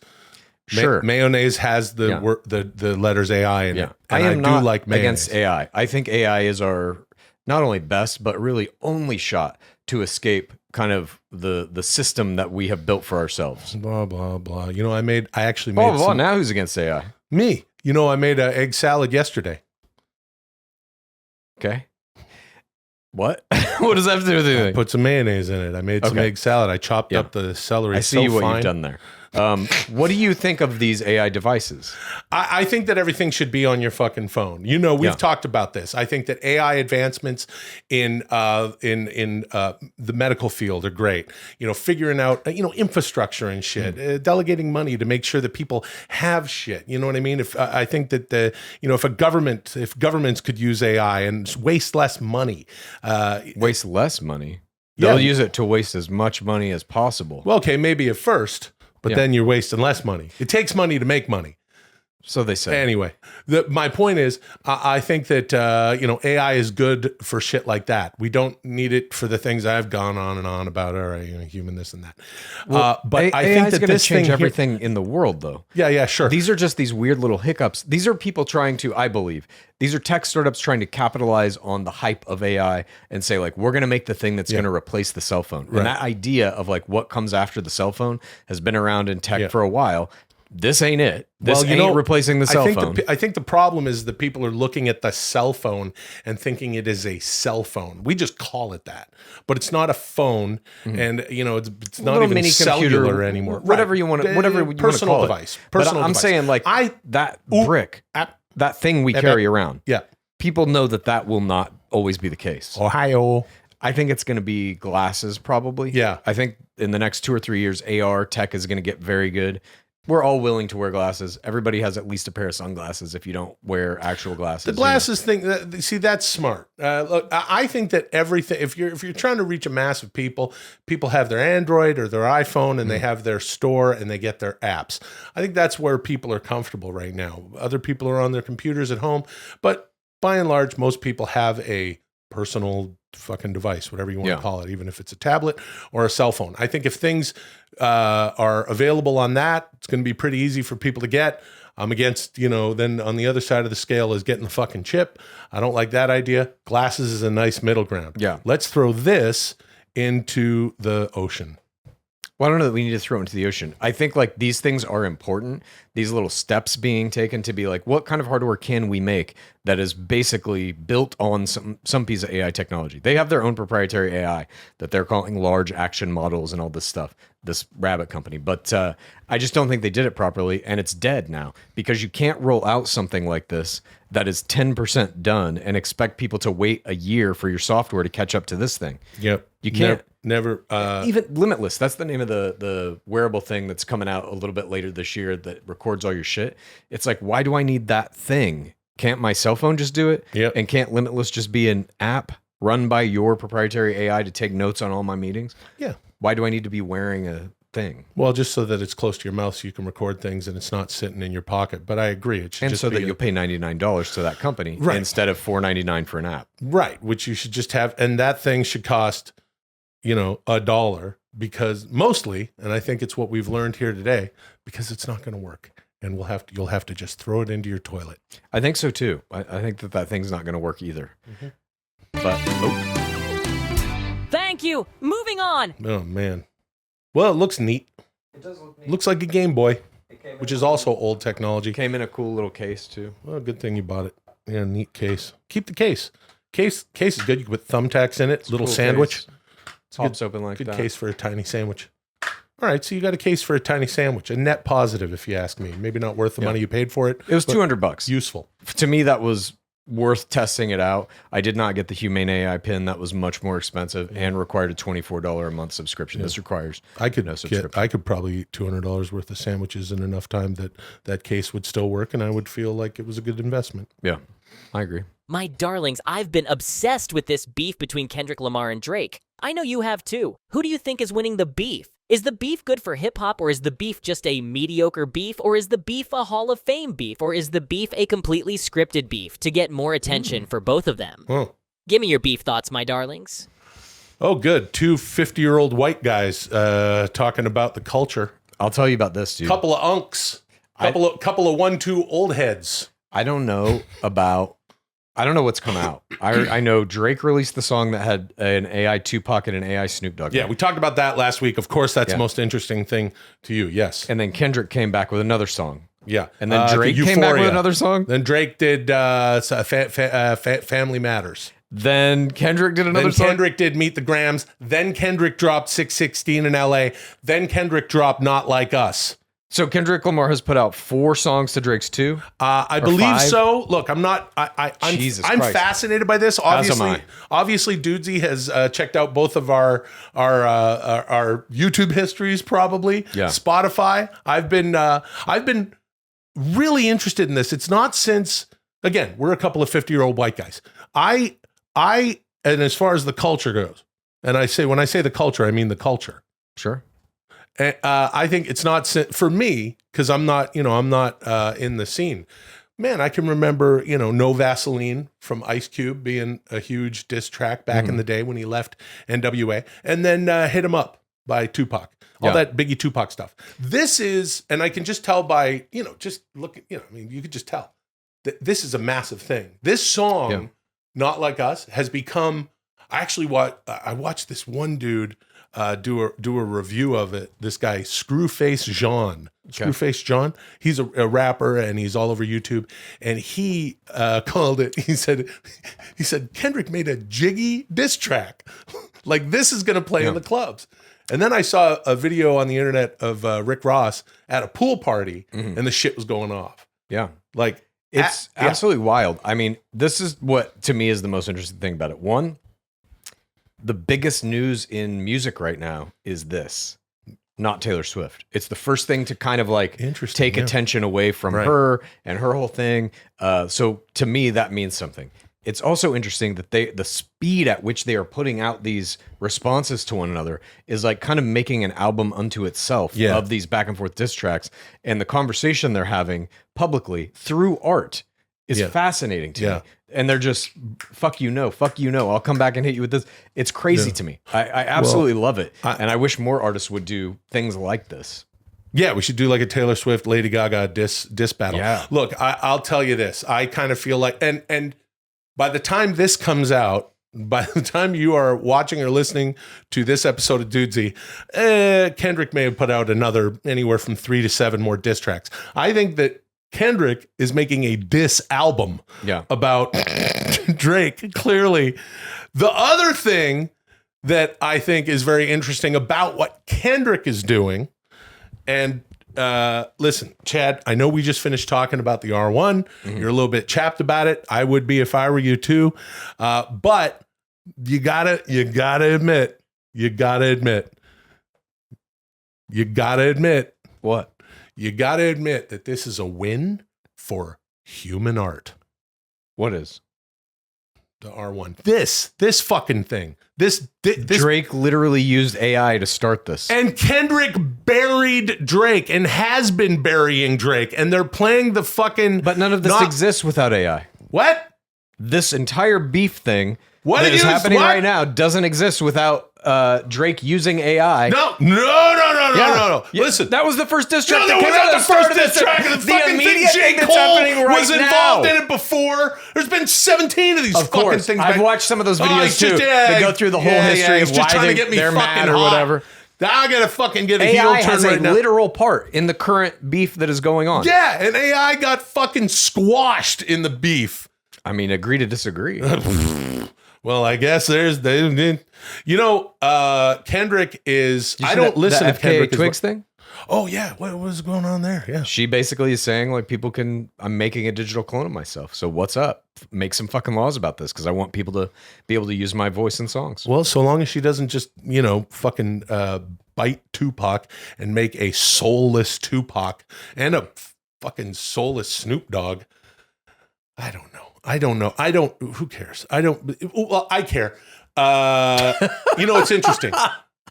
Speaker 2: Sure.
Speaker 1: Mayonnaise has the letters AI in it. And
Speaker 2: I am not
Speaker 1: like mayonnaise.
Speaker 2: against AI. I think AI is our not only best, but really only shot to escape kind of the system that we have built for ourselves.
Speaker 1: Blah, blah, blah. I actually
Speaker 2: Blah,
Speaker 1: made
Speaker 2: blah, now who's against AI?
Speaker 1: Me. I made an egg salad yesterday.
Speaker 2: Okay. What? What does that have to do with
Speaker 1: I
Speaker 2: anything?
Speaker 1: put some mayonnaise in it. I made some egg salad. I chopped up the celery.
Speaker 2: I see what
Speaker 1: fine.
Speaker 2: you've done there. What do you think of these AI devices?
Speaker 1: I think that everything should be on your fucking phone. We've talked about this. I think that AI advancements in the medical field are great. Figuring out infrastructure and shit, delegating money to make sure that people have shit. You know what I mean? I think that if governments could use AI and waste less money,
Speaker 2: waste less money. They'll use it to waste as much money as possible.
Speaker 1: Well, okay, maybe at first. But then you're wasting less money. It takes money to make money.
Speaker 2: So they say.
Speaker 1: Anyway, my point is, I think that AI is good for shit like that. We don't need it for the things I've gone on and on about, human this and that. But I think that this
Speaker 2: change everything in the world, though.
Speaker 1: Yeah, sure.
Speaker 2: These are just these weird little hiccups. These are people trying to, I believe, these are tech startups trying to capitalize on the hype of AI and say, like, we're going to make the thing that's going to replace the cell phone. Right. And that idea of like what comes after the cell phone has been around in tech for a while. This ain't it. This ain't replacing the cell phone.
Speaker 1: I think the problem is that people are looking at the cell phone and thinking it is a cell phone. We just call it that, but it's not a phone, and it's not even cellular anymore.
Speaker 2: Whatever you want to,
Speaker 1: personal device. Personal
Speaker 2: I'm
Speaker 1: device.
Speaker 2: saying like that thing we carry around.
Speaker 1: Yeah,
Speaker 2: people know that will not always be the case.
Speaker 1: Ohio.
Speaker 2: I think it's going to be glasses probably.
Speaker 1: Yeah.
Speaker 2: I think in the next 2 or 3 years, AR tech is going to get very good. We're all willing to wear glasses. Everybody has at least a pair of sunglasses if you don't wear actual glasses.
Speaker 1: The glasses thing, see, that's smart. Look, I think that everything, if you're trying to reach a mass of people have their Android or their iPhone and they have their store and they get their apps. I think that's where people are comfortable right now. Other people are on their computers at home, but by and large, most people have a personal fucking device, whatever you want to call it, even if it's a tablet or a cell phone. I think if things are available on that, it's going to be pretty easy for people to get. I'm against, then on the other side of the scale is getting the fucking chip. I don't like that idea. Glasses is a nice middle ground.
Speaker 2: Yeah.
Speaker 1: Let's throw this into the ocean.
Speaker 2: Well, I don't know that we need to throw it into the ocean. I think like these things are important. These little steps being taken to be like, what kind of hardware can we make that is basically built on some piece of AI technology? They have their own proprietary AI that they're calling large action models and all this stuff, this Rabbit company. But I just don't think they did it properly, and it's dead now because you can't roll out something like this that is 10% done and expect people to wait a year for your software to catch up to this thing.
Speaker 1: Yep.
Speaker 2: You can't.
Speaker 1: Never
Speaker 2: Even Limitless, that's the name of the wearable thing that's coming out a little bit later this year that records all your shit. It's like, why do I need that thing? Can't my cell phone just do it?
Speaker 1: Yep.
Speaker 2: And can't Limitless just be an app run by your proprietary AI to take notes on all my meetings?
Speaker 1: Yeah.
Speaker 2: Why do I need to be wearing a thing?
Speaker 1: Well, just so that it's close to your mouth so you can record things and it's not sitting in your pocket. But I agree. It should
Speaker 2: And
Speaker 1: just
Speaker 2: so
Speaker 1: be
Speaker 2: that you'll pay $99 to that company
Speaker 1: Right.
Speaker 2: instead of $4.99 for an app.
Speaker 1: Right, which you should just have, and that thing should cost, $1 because mostly, and I think it's what we've learned here today, because it's not going to work, and you'll have to just throw it into your toilet.
Speaker 2: I think so too. I think that thing's not going to work either. But
Speaker 3: Thank you. Moving on.
Speaker 1: Oh man, well, it looks neat.
Speaker 2: it does look neat.
Speaker 1: Looks like a Game Boy, which is also old technology.
Speaker 2: Came in a cool little case too.
Speaker 1: Well, good thing you bought it. Yeah, neat case. Keep the case. Case is good. You can put thumbtacks in it. Little
Speaker 2: Cool
Speaker 1: sandwich.
Speaker 2: case. Pops open like
Speaker 1: Good
Speaker 2: that.
Speaker 1: case for a tiny sandwich. All right, so you got a case for a tiny sandwich. A net positive, if you ask me. Maybe not worth the money you paid for it.
Speaker 2: It was
Speaker 1: but
Speaker 2: $200.
Speaker 1: Useful.
Speaker 2: To me, that was worth testing it out. I did not get the Humane AI pin. That was much more expensive and required a $24 a month subscription. This requires
Speaker 1: I could
Speaker 2: no subscription.
Speaker 1: I could probably eat $200 worth of sandwiches in enough time that case would still work, and I would feel like it was a good investment.
Speaker 2: Yeah, I agree.
Speaker 3: My darlings, I've been obsessed with this beef between Kendrick Lamar and Drake. I know you have too. Who do you think is winning the beef? Is the beef good for hip-hop, or is the beef just a mediocre beef, or is the beef a Hall of Fame beef, or is the beef a completely scripted beef to get more attention for both of them?
Speaker 1: Oh.
Speaker 3: Give me your beef thoughts, my darlings.
Speaker 1: Oh, good. Two 50-year-old white guys talking about the culture.
Speaker 2: I'll tell you about this, dude.
Speaker 1: Couple of unks. Couple of 1-2 old heads.
Speaker 2: I don't know what's come out. I know Drake released the song that had an AI Tupac and an AI Snoop Dogg.
Speaker 1: Yeah, we talked about that last week. Of course, that's the most interesting thing to you. Yes.
Speaker 2: And then Kendrick came back with another song.
Speaker 1: Yeah.
Speaker 2: And then Drake came back with another song.
Speaker 1: Then Drake did Family Matters.
Speaker 2: Then Kendrick did another
Speaker 1: Then
Speaker 2: song.
Speaker 1: Kendrick did Meet the Grams. Then Kendrick dropped 616 in LA. Then Kendrick dropped Not Like Us.
Speaker 2: So Kendrick Lamar has put out 4 songs to Drake's 2.
Speaker 1: I believe
Speaker 2: 5?
Speaker 1: so. Look, I'm
Speaker 2: Jesus
Speaker 1: I'm
Speaker 2: Christ.
Speaker 1: fascinated by this.
Speaker 2: As am I.
Speaker 1: Obviously, Dudesy has checked out both of our YouTube histories, probably.
Speaker 2: Yeah.
Speaker 1: Spotify. I've been really interested in this. It's not since, again, we're a couple of 50-year-old white guys. And as far as the culture goes, and when I say the culture, I mean the culture.
Speaker 2: Sure.
Speaker 1: I think it's not for me because I'm not in the scene. Man, I can remember, No Vaseline from Ice Cube being a huge diss track back in the day when he left NWA, and then Hit 'Em Up by Tupac. All that Biggie Tupac stuff. This is, and I can just tell by, just look at, you could just tell that this is a massive thing. This song, Not Like Us, has become, I watched this one dude do a review of it. This guy, Screwface John. He's a rapper and he's all over YouTube. And he called it. He said Kendrick made a jiggy diss track, like this is gonna play in the clubs. And then I saw a video on the internet of Rick Ross at a pool party, and the shit was going off.
Speaker 2: Yeah.
Speaker 1: Like
Speaker 2: It's absolutely wild. I mean, this is what to me is the most interesting thing about it. One, the biggest news in music right now is this. Not Taylor Swift. It's the first thing to kind of like take attention away from her and her whole thing. So to me, that means something. It's also interesting that the speed at which they are putting out these responses to one another is like kind of making an album unto itself of these back and forth diss tracks. And the conversation they're having publicly through art is fascinating to me. And they're just, fuck you, no, I'll come back and hit you with this. It's crazy to me. I absolutely love it. And I wish more artists would do things like this.
Speaker 1: Yeah, we should do like a Taylor Swift, Lady Gaga diss battle.
Speaker 2: Yeah.
Speaker 1: Look, I'll tell you this. I kind of feel like, and by the time this comes out, by the time you are watching or listening to this episode of Dudesy, Kendrick may have put out another anywhere from 3 to 7 more diss tracks. I think that Kendrick is making a diss album about Drake, clearly. The other thing that I think is very interesting about what Kendrick is doing, and listen, Chad, I know we just finished talking about the R1. You're a little bit chapped about it. I would be if I were you too. But you gotta admit
Speaker 2: What?
Speaker 1: You got to admit that this is a win for human art.
Speaker 2: What is?
Speaker 1: The R1. This fucking thing. This
Speaker 2: Drake literally used AI to start this.
Speaker 1: And Kendrick buried Drake and has been burying Drake. And they're playing the fucking...
Speaker 2: But none of this exists without AI.
Speaker 1: What?
Speaker 2: This entire beef thing that is happening right now doesn't exist without Drake using AI.
Speaker 1: No.
Speaker 2: Yeah.
Speaker 1: Listen.
Speaker 2: That was the first diss track.
Speaker 1: No, that was not the first diss track. The fucking thing J. Cole was involved in it before. There's been 17 of these fucking things.
Speaker 2: I've watched some of those videos too. They go through the whole history of why they're mad or whatever.
Speaker 1: Now I gotta fucking get a heel turn right now.
Speaker 2: AI has a literal part in the current beef that is going on.
Speaker 1: Yeah, and AI got fucking squashed in the beef.
Speaker 2: I mean, agree to disagree.
Speaker 1: Well, I guess Kendrick is. I don't listen to Kendrick.
Speaker 2: Twigs thing.
Speaker 1: Oh yeah, what was going on there? Yeah,
Speaker 2: she basically is saying like I'm making a digital clone of myself. So what's up? Make some fucking laws about this because I want people to be able to use my voice in songs.
Speaker 1: Well, so long as she doesn't just fucking bite Tupac and make a soulless Tupac and a fucking soulless Snoop Dogg. I don't know. Who cares? Well, I care. It's interesting.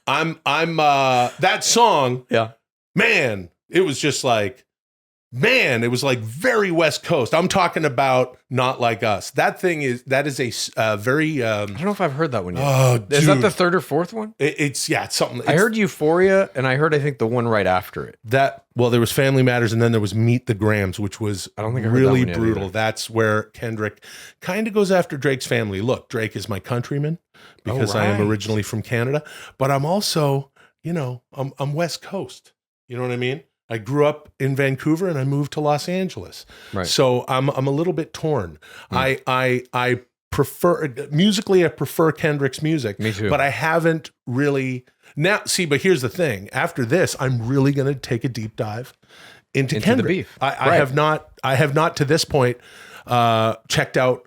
Speaker 1: That song.
Speaker 2: Yeah.
Speaker 1: Man, it was just like, it was like very West Coast. I'm talking about Not Like Us. That is a very. I
Speaker 2: don't know if I've heard that one yet.
Speaker 1: Oh,
Speaker 2: is that the third or fourth one?
Speaker 1: It's something.
Speaker 2: I heard Euphoria, and I think the one right after it.
Speaker 1: There was Family Matters, and then there was Meet the Grams, which was
Speaker 2: I don't think I heard
Speaker 1: really
Speaker 2: that one
Speaker 1: brutal.
Speaker 2: Either.
Speaker 1: That's where Kendrick kind of goes after Drake's family. Look, Drake is my countryman because I am originally from Canada, but I'm also, I'm West Coast. You know what I mean? I grew up in Vancouver and I moved to Los Angeles.
Speaker 2: Right.
Speaker 1: So I'm a little bit torn. I prefer musically, I prefer Kendrick's music.
Speaker 2: Me too.
Speaker 1: But I haven't really now. See, but here's the thing. After this, I'm really going to take a deep dive into Kendrick.
Speaker 2: The beef.
Speaker 1: I have not to this point checked out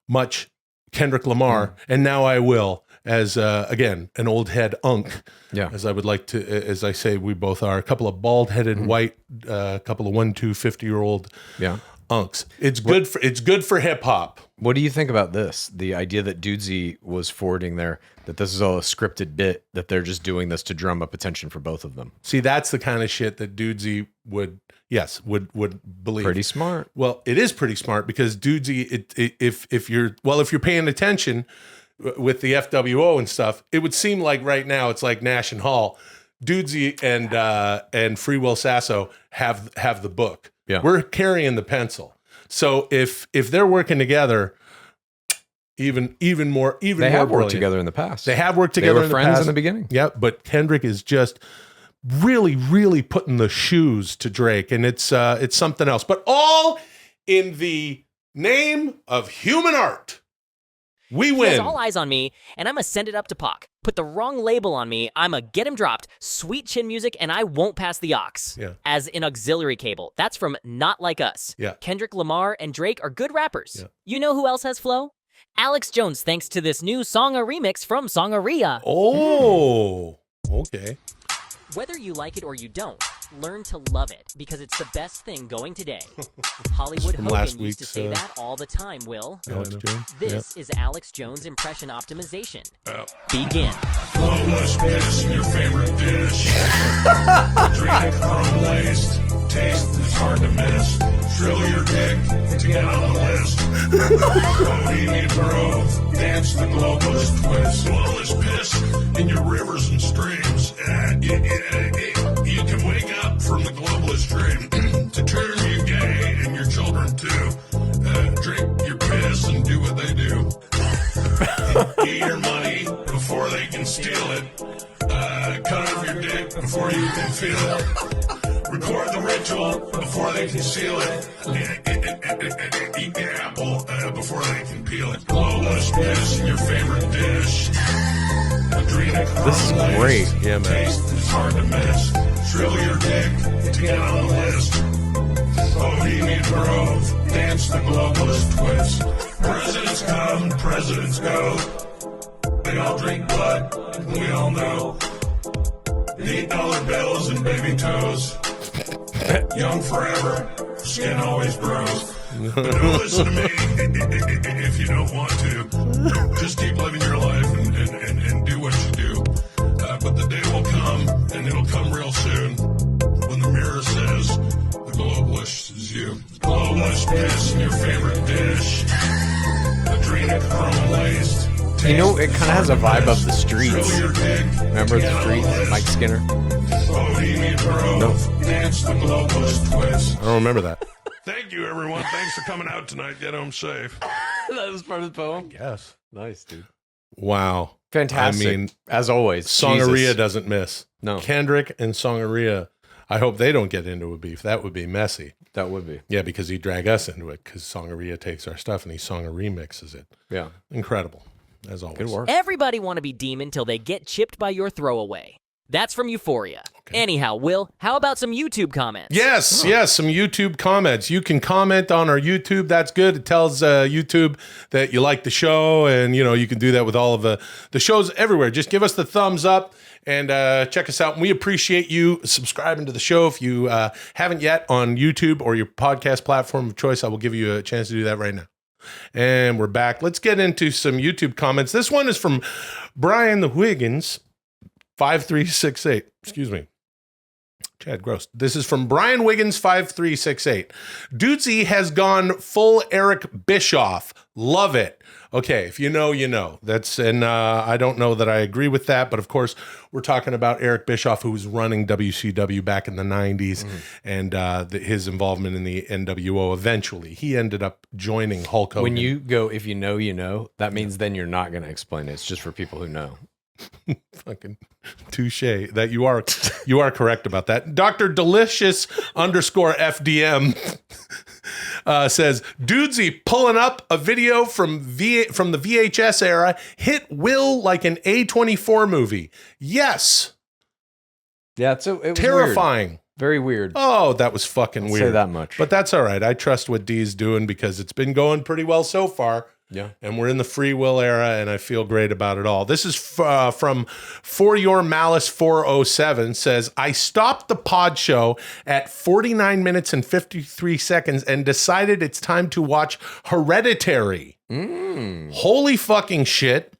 Speaker 1: much Kendrick Lamar, and now I will. As again, an old head unk, as I would like to, as I say, we both are a couple of bald-headed white, couple of 50-year-old unks. It's good for hip hop.
Speaker 2: What do you think about this? The idea that Dudesy was forwarding there, that this is all a scripted bit, that they're just doing this to drum up attention for both of them.
Speaker 1: See, that's the kind of shit that Dudesy would believe.
Speaker 2: Pretty smart.
Speaker 1: Well, it is pretty smart because Dudesy, if you're paying attention with the FWO and stuff, it would seem like right now it's like Nash and Hall. Dudesy and Free Will Sasso have the book.
Speaker 2: Yeah.
Speaker 1: We're carrying the pencil. So if they're working together, even more.
Speaker 2: They
Speaker 1: more
Speaker 2: have worked
Speaker 1: brilliant.
Speaker 2: together in the past.
Speaker 1: They have worked together.
Speaker 2: They were
Speaker 1: in
Speaker 2: friends
Speaker 1: the past.
Speaker 2: in the beginning.
Speaker 1: Yeah, but Kendrick is just really, really putting the shoes to Drake, and it's something else. But all in the name of human art. We win.
Speaker 3: He has all eyes on me, and I'ma send it up to Pac. Put the wrong label on me, I'ma get him dropped. Sweet chin music, and I won't pass the aux.
Speaker 1: Yeah.
Speaker 3: As an auxiliary cable. That's from Not Like Us.
Speaker 1: Yeah.
Speaker 3: Kendrick Lamar and Drake are good rappers.
Speaker 1: Yeah.
Speaker 3: You know who else has flow? Alex Jones thanks to this new Songa remix from Songaria.
Speaker 1: Oh, okay.
Speaker 3: Whether you like it or you don't, learn to love it because it's the best thing going today. Hollywood
Speaker 1: From last
Speaker 3: Hogan used to
Speaker 1: week's,
Speaker 3: say that all the time, Will.
Speaker 1: Alex Jones.
Speaker 3: This is Alex Jones impression optimization. Begin.
Speaker 4: Flawless piss in your favorite dish. Drink chrome laced. Taste is hard to miss. Shrill your dick to get on the list. Bohemian Grove. Dance the globalist twist. Flawless piss in your rivers and streams. You can wake up from the globalist dream to turn you gay and your children too. Drink your piss and do what they do. Eat your money before they can steal it. Cut off your dick before you can feel it. Record the ritual before they can seal it. Eat the apple before they can peel it. Globalist piss in your favorite dish.
Speaker 2: This is great.
Speaker 1: Yeah, man.
Speaker 4: Taste is hard to miss. Shrill your dick to get on the list. Bohemian Grove, dance the globalist twist. Presidents come, presidents go. They all drink blood, and we all know. $8 bills and baby toes. Young forever, skin always grows. But don't listen to me if you don't want to. Just keep living your life and do what you do. But the day will come, and it'll come real soon, when the mirror says, the globalist is you. Globalist piss in your favorite dish. Adrenochrome laced.
Speaker 2: You know, it kind of has a vibe of the streets. Remember the streets, Mike Skinner?
Speaker 4: No. Dance the globalist twist.
Speaker 1: I don't remember that.
Speaker 4: Thank you, everyone. Thanks for coming out tonight. Get home safe.
Speaker 2: That was part of the poem?
Speaker 1: Yes.
Speaker 2: Nice, dude.
Speaker 1: Wow.
Speaker 2: Fantastic.
Speaker 1: I mean,
Speaker 2: as always.
Speaker 1: Songaria
Speaker 2: Jesus.
Speaker 1: doesn't miss.
Speaker 2: No.
Speaker 1: Kendrick and Songaria. I hope they don't get into a beef. That would be messy.
Speaker 2: That would be.
Speaker 1: Yeah, because he'd drag us into it because Songaria takes our stuff and he Songa remixes it.
Speaker 2: Yeah.
Speaker 1: Incredible, as always.
Speaker 2: Good work.
Speaker 3: Everybody want to be demon till they get chipped by your throwaway. That's from Euphoria. Anyhow, Will, how about some YouTube comments?
Speaker 1: Yes, some YouTube comments. You can comment on our YouTube. That's good. It tells YouTube that you like the show, and you can do that with all of the shows everywhere. Just give us the thumbs up and check us out. And we appreciate you subscribing to the show. If you haven't yet on YouTube or your podcast platform of choice, I will give you a chance to do that right now. And we're back. Let's get into some YouTube comments. This one is from Brian the Wiggins, 5368. Excuse me. Chad Gross. This is from Brian Wiggins, 5368. Dudesy has gone full Eric Bischoff. Love it. Okay, if you know, you know. I don't know that I agree with that, but of course, we're talking about Eric Bischoff, who was running WCW back in the 90s, and his involvement in the NWO eventually. He ended up joining Hulk Hogan.
Speaker 2: When you go, if you know, you know, that means then you're not going to explain it. It's just for people who know.
Speaker 1: Fucking touche. That you are correct about that. Dr. Delicious _FDM says Dudesy pulling up a video from the VHS era hit Will like an A24 movie. Yes.
Speaker 2: Yeah, it was
Speaker 1: terrifying.
Speaker 2: Weird. Very weird.
Speaker 1: Oh, that was fucking weird.
Speaker 2: Say that much.
Speaker 1: But that's all right. I trust what Dee's doing because it's been going pretty well so far.
Speaker 2: Yeah.
Speaker 1: And we're in the free will era, and I feel great about it all. This is from For Your Malice 407, says, I stopped the pod show at 49 minutes and 53 seconds and decided it's time to watch Hereditary. Holy fucking shit.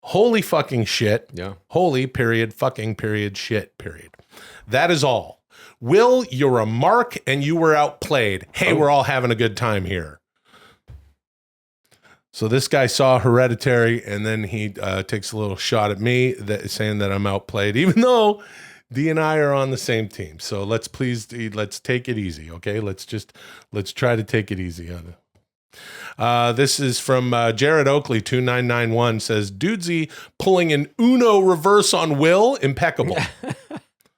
Speaker 1: Holy fucking shit.
Speaker 2: Yeah.
Speaker 1: Holy period fucking period shit period. That is all. Will, you're a mark and you were outplayed. Hey, we're all having a good time here. So this guy saw Hereditary, and then he takes a little shot at me, saying that I'm outplayed, even though Dee and I are on the same team. So let's take it easy, okay? Let's try to take it easy on it. This is from Jared Oakley 2991, says Dudesy pulling an Uno reverse on Will, impeccable.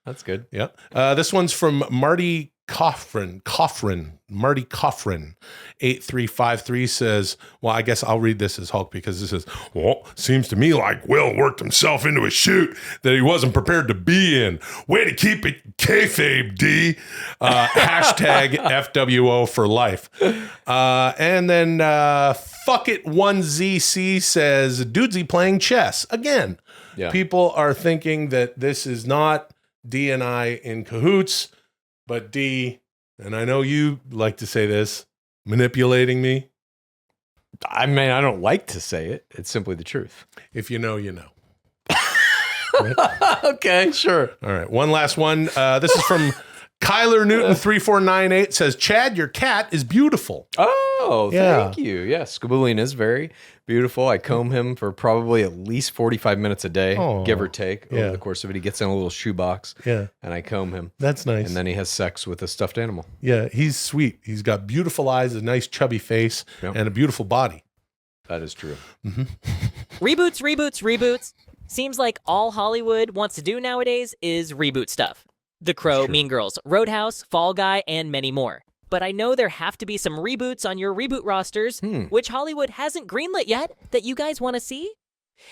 Speaker 2: That's good.
Speaker 1: Yeah. This one's from Marty Marty Coffrin, 8353 says, well, I guess I'll read this as Hulk because this says, well, seems to me like Will worked himself into a shoot that he wasn't prepared to be in. Way to keep it kayfabe, D. Hashtag FWO for life. And then Fuck It 1ZC says, Dudesy playing chess. Again,
Speaker 2: Yeah.
Speaker 1: people are thinking that this is not D and I in cahoots, but D, and I know you like to say this, manipulating me.
Speaker 2: I mean, I don't like to say it. It's simply the truth.
Speaker 1: If you know, you know.
Speaker 2: Okay, sure.
Speaker 1: All right, one last one. This is from Kyler Newton 3498 says, Chad, your cat is beautiful.
Speaker 2: Oh,
Speaker 1: Yeah.
Speaker 2: thank you. Yes, Skaboolian is very beautiful. I comb him for probably at least 45 minutes a day,
Speaker 1: Oh,
Speaker 2: give or take,
Speaker 1: yeah.
Speaker 2: over the course of it. He gets in a little shoebox,
Speaker 1: Yeah,
Speaker 2: and I comb him.
Speaker 1: that's nice.
Speaker 2: And then he has sex with a stuffed animal.
Speaker 1: Yeah, he's sweet. He's got beautiful eyes, a nice chubby face,
Speaker 2: Yep.
Speaker 1: and a beautiful body.
Speaker 2: That is true.
Speaker 3: Reboots. Seems like all Hollywood wants to do nowadays is reboot stuff. The Crow, Mean Girls, Roadhouse, Fall Guy, and many more. But I know there have to be some reboots on your reboot rosters, which Hollywood hasn't greenlit yet, that you guys want to see?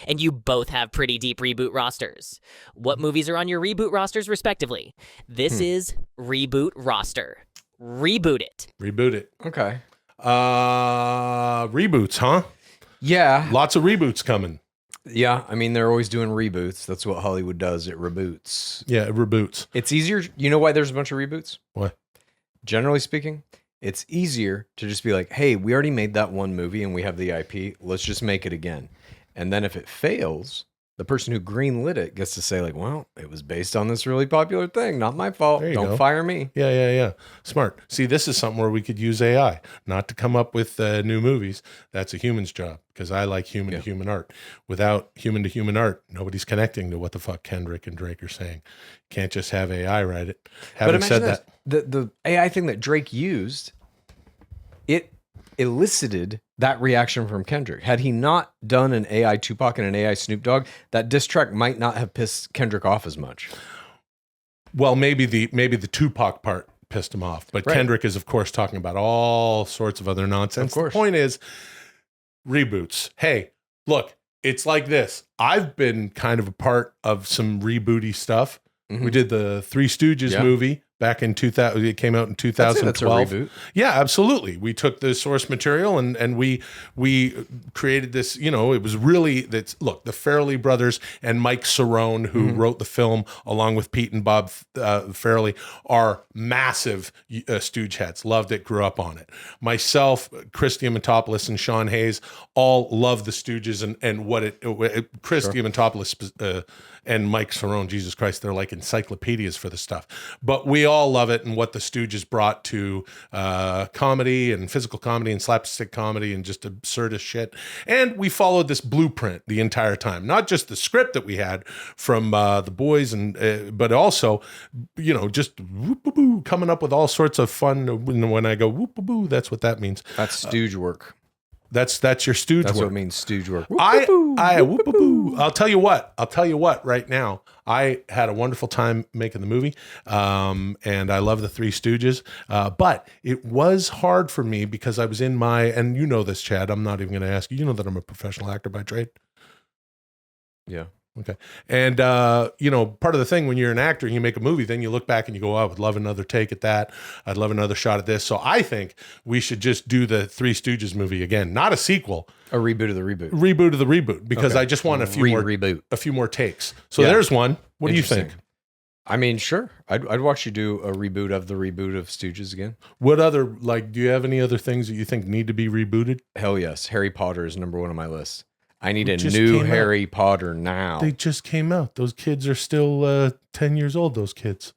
Speaker 3: And you both have pretty deep reboot rosters. What movies are on your reboot rosters, respectively? This is Reboot Roster. Reboot it.
Speaker 1: Reboot it.
Speaker 2: Okay.
Speaker 1: Reboots, huh?
Speaker 2: Yeah.
Speaker 1: Lots of reboots coming.
Speaker 2: Yeah. I mean, they're always doing reboots. That's what Hollywood does. It reboots.
Speaker 1: Yeah, reboots.
Speaker 2: It's easier. You know why there's a bunch of reboots?
Speaker 1: What?
Speaker 2: Generally speaking, it's easier to just be like, hey, we already made that one movie and we have the IP. Let's just make it again. And then if it fails, the person who greenlit it gets to say like, well, it was based on this really popular thing. Not my fault.
Speaker 1: There you
Speaker 2: Don't
Speaker 1: go.
Speaker 2: fire me.
Speaker 1: Yeah. Smart. See, this is something where we could use AI, not to come up with new movies. That's a human's job, because I like human to human art. Without human to human art, nobody's connecting to what the fuck Kendrick and Drake are saying. Can't just have AI write it. Having said that,
Speaker 2: the AI thing that Drake used, it elicited that reaction from Kendrick. Had he not done an AI Tupac and an AI Snoop Dogg, that diss track might not have pissed Kendrick off as much.
Speaker 1: well, maybe the Tupac part pissed him off, but
Speaker 2: Right.
Speaker 1: Kendrick is, of course, talking about all sorts of other nonsense.
Speaker 2: Of course.
Speaker 1: The point is, reboots. Hey, look, it's like this. I've been kind of a part of some rebooty stuff.
Speaker 2: Mhm.
Speaker 1: We did the Three Stooges
Speaker 2: Yeah.
Speaker 1: movie back in 2000. It came out in
Speaker 2: I'd say
Speaker 1: 2012.
Speaker 2: that's a reboot.
Speaker 1: Yeah, absolutely. We took the source material and we created this, it was really, look, the Farrelly brothers and Mike Cerrone, who wrote the film along with Pete and Bob Farrelly, are massive Stooge heads. Loved it, grew up on it. Myself, Chris Diamantopoulos and Sean Hayes all love the Stooges and what Chris Diamantopoulos and Mike Cerrone, Jesus Christ, they're like encyclopedias for the stuff. But we all love it and what the Stooges brought to comedy and physical comedy and slapstick comedy and just absurdist shit. And we followed this blueprint the entire time, not just the script that we had from the boys, but also, just whoop-a-boo, coming up with all sorts of fun. When I go whoop-a-boo, that's what that means.
Speaker 2: That's Stooge work.
Speaker 1: That's your Stooge
Speaker 2: That's
Speaker 1: work.
Speaker 2: what it means, Stooge work.
Speaker 1: Whoop-a-boo. I'll tell you what right now. I had a wonderful time making the movie, and I love the Three Stooges, but it was hard for me because I was in and you know this, Chad, I'm not even going to ask you. You know that I'm a professional actor by trade.
Speaker 2: Yeah.
Speaker 1: Okay. And, part of the thing when you're an actor and you make a movie, then you look back and you go, oh, I would love another take at that. I'd love another shot at this. So I think we should just do the Three Stooges movie again, not a sequel,
Speaker 2: A reboot of the reboot.
Speaker 1: reboot of the reboot, because
Speaker 2: Okay.
Speaker 1: I just want a few more takes. So
Speaker 2: Yeah.
Speaker 1: there's one. What do you think?
Speaker 2: Interesting. I mean, sure. I'd watch you do a reboot of the reboot of Stooges again.
Speaker 1: What other, do you have any other things that you think need to be rebooted?
Speaker 2: Hell yes. Harry Potter is number one on my list. I need a
Speaker 1: Just
Speaker 2: new
Speaker 1: came out.
Speaker 2: Harry Potter now.
Speaker 1: They just came out. Those kids are still 10 years old, those kids.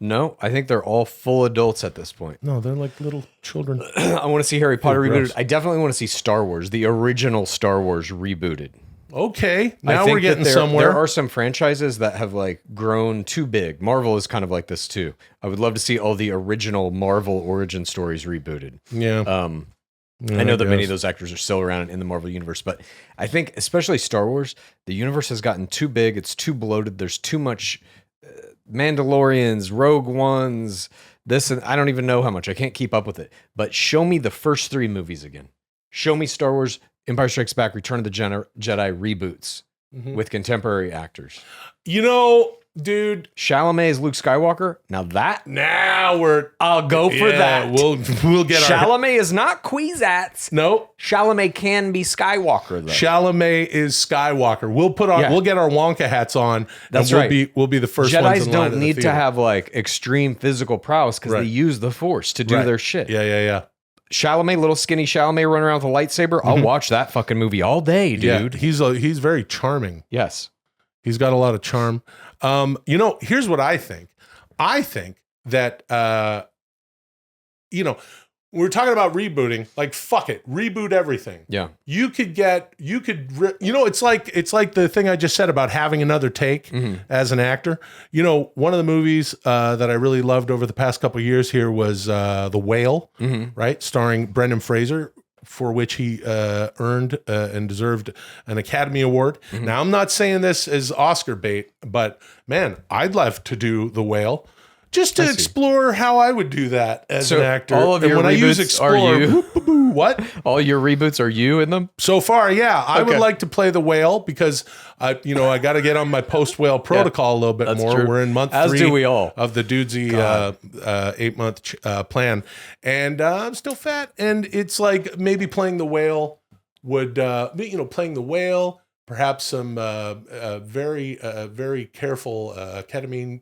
Speaker 2: No, I think they're all full adults at this point.
Speaker 1: No, they're like little children.
Speaker 2: I want to see Harry Potter
Speaker 1: Ew,
Speaker 2: rebooted.
Speaker 1: gross.
Speaker 2: I definitely want to see Star Wars, the original Star Wars rebooted.
Speaker 1: Okay,
Speaker 2: I
Speaker 1: now
Speaker 2: think
Speaker 1: we're getting
Speaker 2: that
Speaker 1: somewhere.
Speaker 2: There are some franchises that have grown too big. Marvel is kind of like this too. I would love to see all the original Marvel origin stories rebooted.
Speaker 1: Yeah.
Speaker 2: I know that many of those actors are still around in the Marvel universe, but I think especially Star Wars, the universe has gotten too big. It's too bloated. There's too much Mandalorians, Rogue Ones, this, and I don't even know how much. I can't keep up with it. But show me the first three movies again. Show me Star Wars, Empire Strikes Back, Return of the Jedi reboots with contemporary actors.
Speaker 1: dude.
Speaker 2: Chalamet is Luke Skywalker.
Speaker 1: Now
Speaker 2: I'll go for that.
Speaker 1: We'll get
Speaker 2: Chalamet is not Kwisatz.
Speaker 1: No.
Speaker 2: Chalamet can be Skywalker though.
Speaker 1: Chalamet is Skywalker. We'll get our Wonka hats on.
Speaker 2: That's
Speaker 1: and
Speaker 2: right.
Speaker 1: We'll be the first ones
Speaker 2: Jedis
Speaker 1: in line
Speaker 2: don't need to have like extreme physical prowess because
Speaker 1: Right.
Speaker 2: they use the Force to do their shit.
Speaker 1: Yeah.
Speaker 2: Chalamet, little skinny Chalamet running around with a lightsaber. I'll watch that fucking movie all day, dude.
Speaker 1: Yeah, he's very charming.
Speaker 2: Yes.
Speaker 1: He's got a lot of charm. Here's what I think. I think that we're talking about rebooting. Like, fuck it, reboot everything.
Speaker 2: Yeah.
Speaker 1: It's like the thing I just said about having another take as an actor. One of the movies that I really loved over the past couple of years here was The Whale, right? Starring Brendan Fraser, for which he earned and deserved an Academy Award. Now, I'm not saying this as Oscar bait, but man, I'd love to do The Whale. Just to explore how I would do that as an actor.
Speaker 2: All of your reboots are you?
Speaker 1: What?
Speaker 2: All your reboots are you in them?
Speaker 1: So far, yeah. I would like to play the whale because I got to get on my post-whale protocol a little bit more.
Speaker 2: True.
Speaker 1: We're in month
Speaker 2: As
Speaker 1: 3
Speaker 2: do we all.
Speaker 1: of the Dudesy 8-month plan. And I'm still fat. And it's like maybe playing the whale would, playing the whale, perhaps some very careful ketamine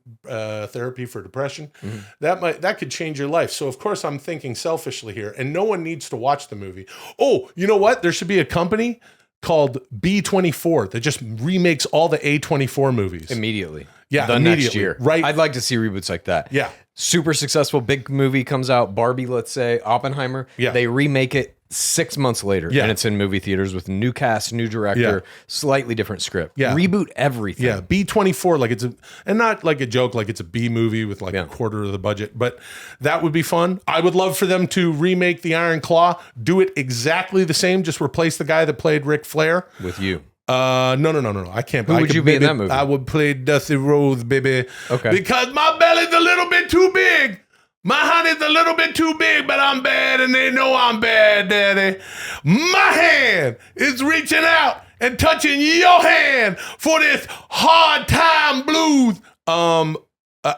Speaker 1: therapy for depression. That could change your life. So of course I'm thinking selfishly here, and no one needs to watch the movie. Oh, you know what? There should be a company called B24 that just remakes all the A24 movies
Speaker 2: Immediately.
Speaker 1: Yeah,
Speaker 2: next
Speaker 1: immediately.
Speaker 2: year.
Speaker 1: Right.
Speaker 2: I'd like to see reboots like that.
Speaker 1: Yeah.
Speaker 2: Super successful, big movie comes out, Barbie, let's say, Oppenheimer.
Speaker 1: Yeah.
Speaker 2: They remake it 6 months later,
Speaker 1: Yeah.
Speaker 2: and it's in movie theaters with new cast, new director, slightly different script.
Speaker 1: Yeah.
Speaker 2: Reboot everything.
Speaker 1: Yeah, B24, and not like a joke, like it's a B movie with like a quarter of the budget, but that would be fun. I would love for them to remake The Iron Claw, do it exactly the same, just replace the guy that played Ric Flair.
Speaker 2: With you.
Speaker 1: No. I can't.
Speaker 2: Who would you be in that movie?
Speaker 1: I would play Dusty Rose, baby.
Speaker 2: Okay.
Speaker 1: Because my belly's a little bit too big. My honey's a little bit too big, but I'm bad, and they know I'm bad, daddy. My hand is reaching out and touching your hand for this hard time blues.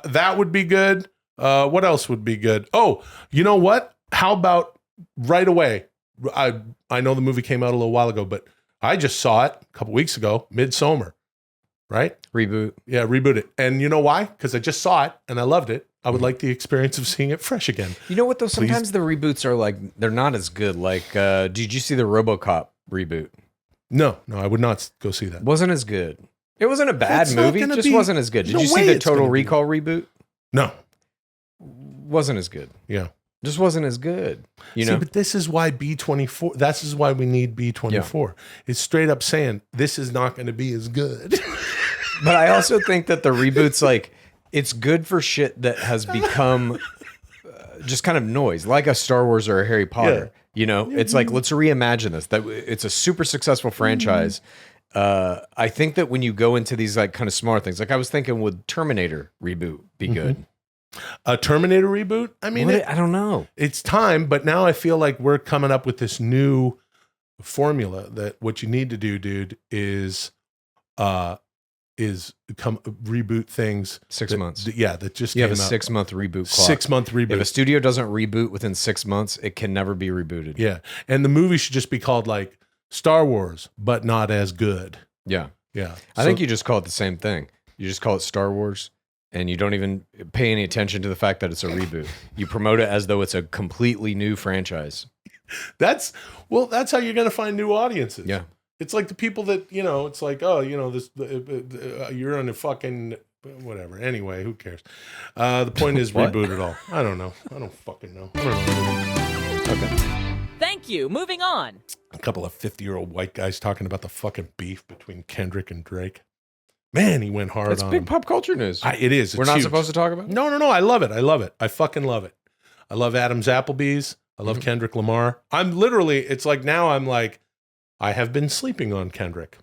Speaker 1: That would be good. What else would be good? Oh, you know what? How about right away? I know the movie came out a little while ago, but I just saw it a couple weeks ago, Midsommar, right?
Speaker 2: Reboot.
Speaker 1: Yeah, reboot it. And you know why? Because I just saw it and I loved it. I would like the experience of seeing it fresh again.
Speaker 2: You know what, though? Sometimes the reboots are like, they're not as good. Like, did you see the RoboCop reboot?
Speaker 1: No, I would not go see that.
Speaker 2: Wasn't as good. It wasn't a bad
Speaker 1: It's not
Speaker 2: movie.
Speaker 1: gonna
Speaker 2: Just
Speaker 1: be-
Speaker 2: wasn't as good. Did
Speaker 1: no
Speaker 2: you
Speaker 1: way
Speaker 2: see the
Speaker 1: it's
Speaker 2: Total
Speaker 1: gonna be.
Speaker 2: Recall reboot?
Speaker 1: No.
Speaker 2: Wasn't as good.
Speaker 1: Yeah.
Speaker 2: Just wasn't as good. You
Speaker 1: See,
Speaker 2: know?
Speaker 1: but this is why B24, this is why we need B24. It's straight up saying this is not going to be as good.
Speaker 2: But I also think that the reboots, like, it's good for shit that has become just kind of noise, like a Star Wars or a Harry Potter.
Speaker 1: Yeah.
Speaker 2: You know, it's like, let's reimagine this. That it's a super successful franchise. I think that when you go into these like kind of smaller things, like I was thinking, would Terminator reboot be good?
Speaker 1: A Terminator reboot? I mean,
Speaker 2: I don't know.
Speaker 1: it's time, but now I feel like we're coming up with this new formula that what you need to do, dude, is reboot things
Speaker 2: 6
Speaker 1: that-
Speaker 2: months.
Speaker 1: that just
Speaker 2: You
Speaker 1: came
Speaker 2: have a
Speaker 1: out.
Speaker 2: 6 month reboot clock.
Speaker 1: 6 month reboot.
Speaker 2: If a studio doesn't reboot within 6 months, it can never be rebooted.
Speaker 1: Yeah. And the movie should just be called like Star Wars, but not as good.
Speaker 2: Yeah.
Speaker 1: Yeah.
Speaker 2: I think you just call it the same thing. You just call it Star Wars, and you don't even pay any attention to the fact that it's a reboot. You promote it as though it's a completely new franchise.
Speaker 1: that's how you're going to find new audiences.
Speaker 2: Yeah.
Speaker 1: It's like the people that, it's like, oh, this, you're on a fucking whatever. Anyway, who cares? The point is
Speaker 2: What?
Speaker 1: reboot it all. I don't know. I don't fucking know. I don't know.
Speaker 2: Okay.
Speaker 3: Thank you. Moving on.
Speaker 1: A couple of 50-year-old white guys talking about the fucking beef between Kendrick and Drake. Man, he went hard
Speaker 2: It's
Speaker 1: on
Speaker 2: big
Speaker 1: him.
Speaker 2: pop culture news.
Speaker 1: It is.
Speaker 2: We're
Speaker 1: It's
Speaker 2: not
Speaker 1: huge.
Speaker 2: supposed to talk about it?
Speaker 1: No. I love it. I fucking love it. I love Adam's Applebee's. I love Kendrick Lamar. It's like now I'm like, I have been sleeping on Kendrick.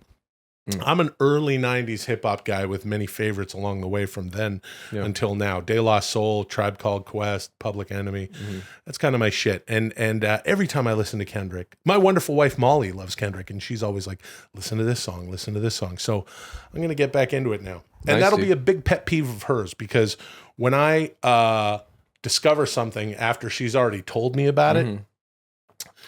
Speaker 1: I'm an early 90s hip hop guy with many favorites along the way from then until now. De La Soul, Tribe Called Quest, Public Enemy. That's kind of my shit. And every time I listen to Kendrick, my wonderful wife Molly loves Kendrick, and she's always like, listen to this song, listen to this song. So I'm going to get back into it now. And that'll be a big pet peeve of hers, because when I discover something after she's already told me about it,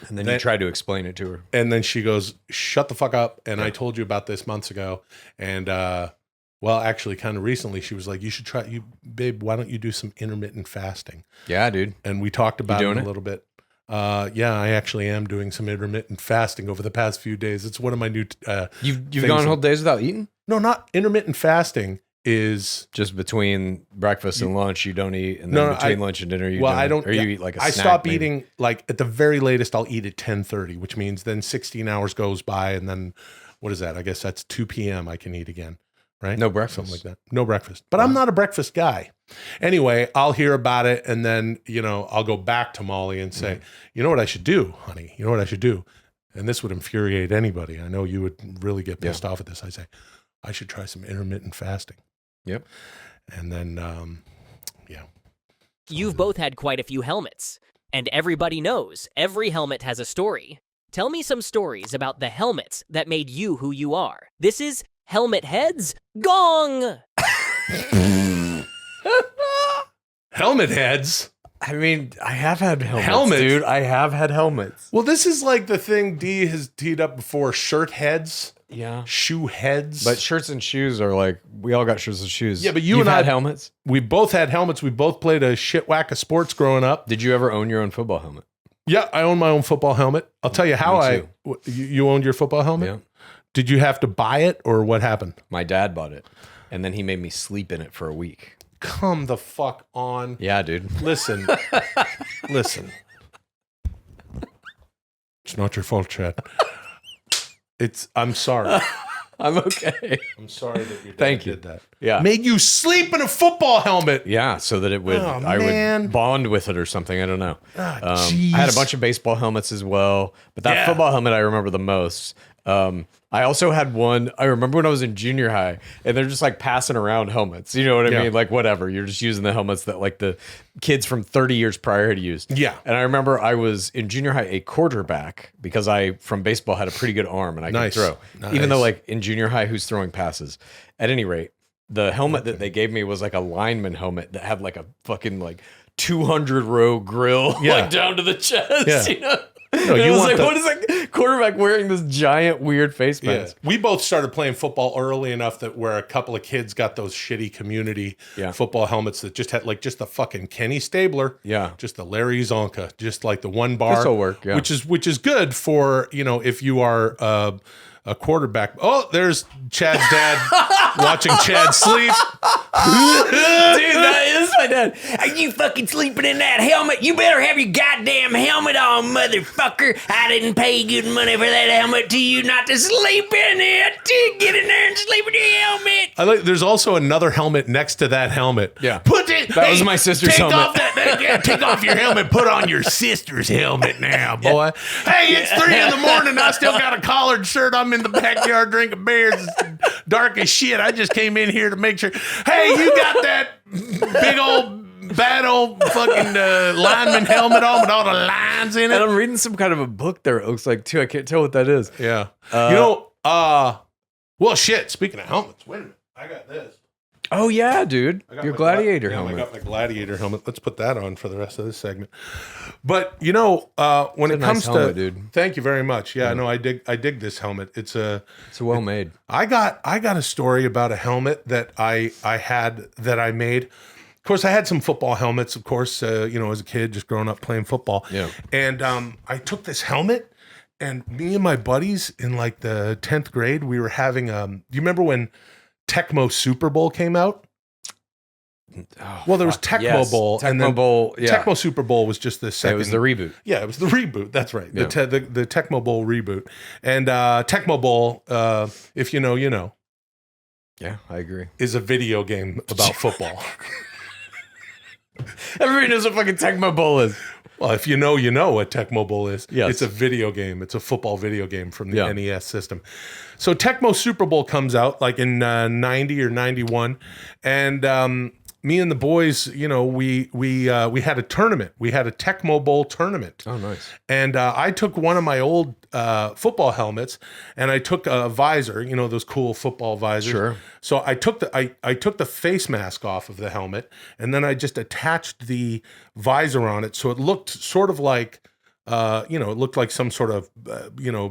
Speaker 2: and then you try to explain it to her.
Speaker 1: and then she goes, shut the fuck up. And I told you about this months ago. And, well, actually kind of recently, she was like, you should try, babe, why don't you do some intermittent fasting?
Speaker 2: Yeah, dude.
Speaker 1: And we talked about it a little bit. Yeah, I actually am doing some intermittent fasting over the past few days. It's one of my new,
Speaker 2: You've gone whole days without eating?
Speaker 1: No, not intermittent fasting is
Speaker 2: just between breakfast and lunch you don't eat, and then between lunch and dinner you don't.
Speaker 1: I don't.
Speaker 2: Or you eat like a snack.
Speaker 1: I stop eating, like at the very latest I'll eat at 10:30, which means then 16 hours goes by, and then what is that? I guess that's 2 p.m. I can eat again, right?
Speaker 2: No breakfast.
Speaker 1: Something like that. No breakfast. But I'm not a breakfast guy. Anyway, I'll hear about it, and then I'll go back to Molly and say, you know what I should do, honey? You know what I should do? And this would infuriate anybody. I know you would really get pissed off at this. I say, I should try some intermittent fasting.
Speaker 2: Yep.
Speaker 1: And then,
Speaker 3: You've both had quite a few helmets, and everybody knows every helmet has a story. Tell me some stories about the helmets that made you who you are. This is Helmet Heads Gong!
Speaker 1: Helmet heads.
Speaker 2: I mean, I have had helmets, dude. I have had helmets.
Speaker 1: Well, this is like the thing D has teed up before: shirt heads, shoe heads.
Speaker 2: But shirts and shoes are like, we all got shirts and shoes.
Speaker 1: Yeah, but you
Speaker 2: and
Speaker 1: I
Speaker 2: had helmets.
Speaker 1: We both had helmets. We both played a shit whack of sports growing up.
Speaker 2: Did you ever own your own football helmet?
Speaker 1: Yeah, I own my own football helmet. I'll tell you how you owned your football helmet.
Speaker 2: Yeah.
Speaker 1: Did you have to buy it, or what happened?
Speaker 2: My dad bought it, and then he made me sleep in it for a week.
Speaker 1: Come the fuck on.
Speaker 2: Yeah, dude.
Speaker 1: Listen. Listen. It's not your fault, Chad. I'm sorry.
Speaker 2: I'm okay.
Speaker 1: I'm sorry that your dad did that.
Speaker 2: Yeah.
Speaker 1: Made you sleep in a football helmet.
Speaker 2: Yeah, so that it would, I would bond with it or something. I don't know. I had a bunch of baseball helmets as well, but that football helmet I remember the most. I also had one, I remember when I was in junior high, and they're just like passing around helmets. You know what I mean? Like whatever. You're just using the helmets that like the kids from 30 years prior had used. Yeah. And I remember I was in junior high a quarterback because I, from baseball, had a pretty good arm and I could throw. Even though like in junior high, who's throwing passes? At any rate, the helmet that they gave me was like a lineman helmet that had like a fucking like 200 row grill like down to the chest, you know? No, you was like, what is that quarterback wearing this giant weird face mask?
Speaker 1: We both started playing football early enough that where a couple of kids got those shitty community football helmets that just had like just the fucking Kenny Stabler, just the Larry Zonka, just like the one bar.
Speaker 2: This'll work,
Speaker 1: which is good for, if you are a quarterback. Oh, there's Chad's dad watching Chad sleep.
Speaker 2: Dude, that is my dad. Are you fucking sleeping in that helmet? You better have your goddamn helmet on, motherfucker. I didn't pay good money for that helmet to you not to sleep in it. Get in there and sleep in your helmet.
Speaker 1: There's also another helmet next to that helmet.
Speaker 2: Yeah.
Speaker 1: That
Speaker 2: was my sister's helmet.
Speaker 1: Take off your helmet. Put on your sister's helmet now, boy. Hey, it's 3 a.m. I still got a collared shirt. I'm in the backyard drinking beers. It's dark as shit. I just came in here to make sure. Hey, you got that big old bad old fucking lineman helmet on with all the lines in it.
Speaker 2: And I'm reading some kind of a book there, it looks like, too. I can't tell what that is.
Speaker 1: Yeah. Well, shit. Speaking of helmets, wait a minute. I got this.
Speaker 2: Oh, yeah, dude. Your gladiator helmet.
Speaker 1: I got my gladiator helmet. Let's put that on for the rest of this segment. But, when it comes to...
Speaker 2: dude.
Speaker 1: Thank you very much. Yeah, no, I dig this helmet. It's
Speaker 2: well made.
Speaker 1: I got a story about a helmet that I had that I made. Of course, I had some football helmets, of course, as a kid, just growing up playing football.
Speaker 2: Yeah.
Speaker 1: And I took this helmet, and me and my buddies in like the 10th grade, we were having... do you remember when Tecmo Super Bowl came out?
Speaker 2: Oh,
Speaker 1: well, there was Tecmo Bowl.
Speaker 2: Tecmo
Speaker 1: and then
Speaker 2: Bowl,
Speaker 1: Tecmo Super Bowl was just the second.
Speaker 2: It was the reboot.
Speaker 1: Yeah, it was the reboot. That's right. The Tecmo Bowl reboot. And Tecmo Bowl, if you know, you know.
Speaker 2: Yeah, I agree.
Speaker 1: Is a video game about football.
Speaker 2: Everybody knows what fucking Tecmo Bowl is.
Speaker 1: Well, if you know what Tecmo Bowl is.
Speaker 2: Yes.
Speaker 1: It's a video game. It's a football video game from the
Speaker 2: Yeah.
Speaker 1: NES system. So Tecmo Super Bowl comes out like in 90 or 91. And me and the boys, we had a tournament. We had a Tecmo Bowl tournament.
Speaker 2: Oh, nice.
Speaker 1: And I took one of my old football helmets, and I took a visor, those cool football visors.
Speaker 2: Sure.
Speaker 1: So I took the face mask off of the helmet, and then I just attached the visor on it, so it looked sort of like, it looked like some sort of,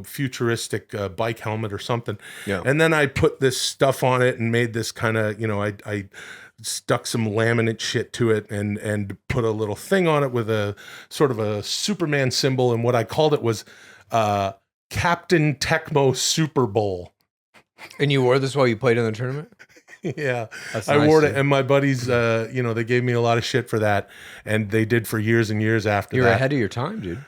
Speaker 1: futuristic bike helmet or something.
Speaker 2: Yeah.
Speaker 1: And then I put this stuff on it and made this kind of, I stuck some laminate shit to it and put a little thing on it with a sort of a Superman symbol. And what I called it was Captain Tecmo Super Bowl.
Speaker 2: And you wore this while you played in the tournament?
Speaker 1: Yeah.
Speaker 2: That's
Speaker 1: I
Speaker 2: nice,
Speaker 1: wore it,
Speaker 2: dude.
Speaker 1: and my buddies, they gave me a lot of shit for that, and they did for years and years after
Speaker 2: You're
Speaker 1: that.
Speaker 2: ahead of your time, dude.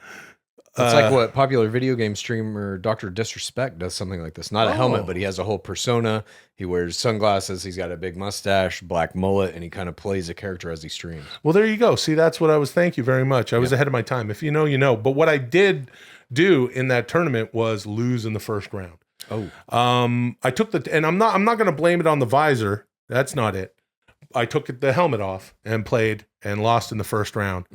Speaker 2: It's like what popular video game streamer Dr. Disrespect does something like this. Not a helmet, but he has a whole persona. He wears sunglasses. He's got a big mustache, black mullet, and he kind of plays a character as he streams.
Speaker 1: Well, there you go. See, that's what I was. Thank you very much. I was ahead of my time. If you know, you know. But what I did do in that tournament was lose in the first round.
Speaker 2: Oh.
Speaker 1: I took and I'm not going to blame it on the visor. That's not it. I took the helmet off and played and lost in the first round.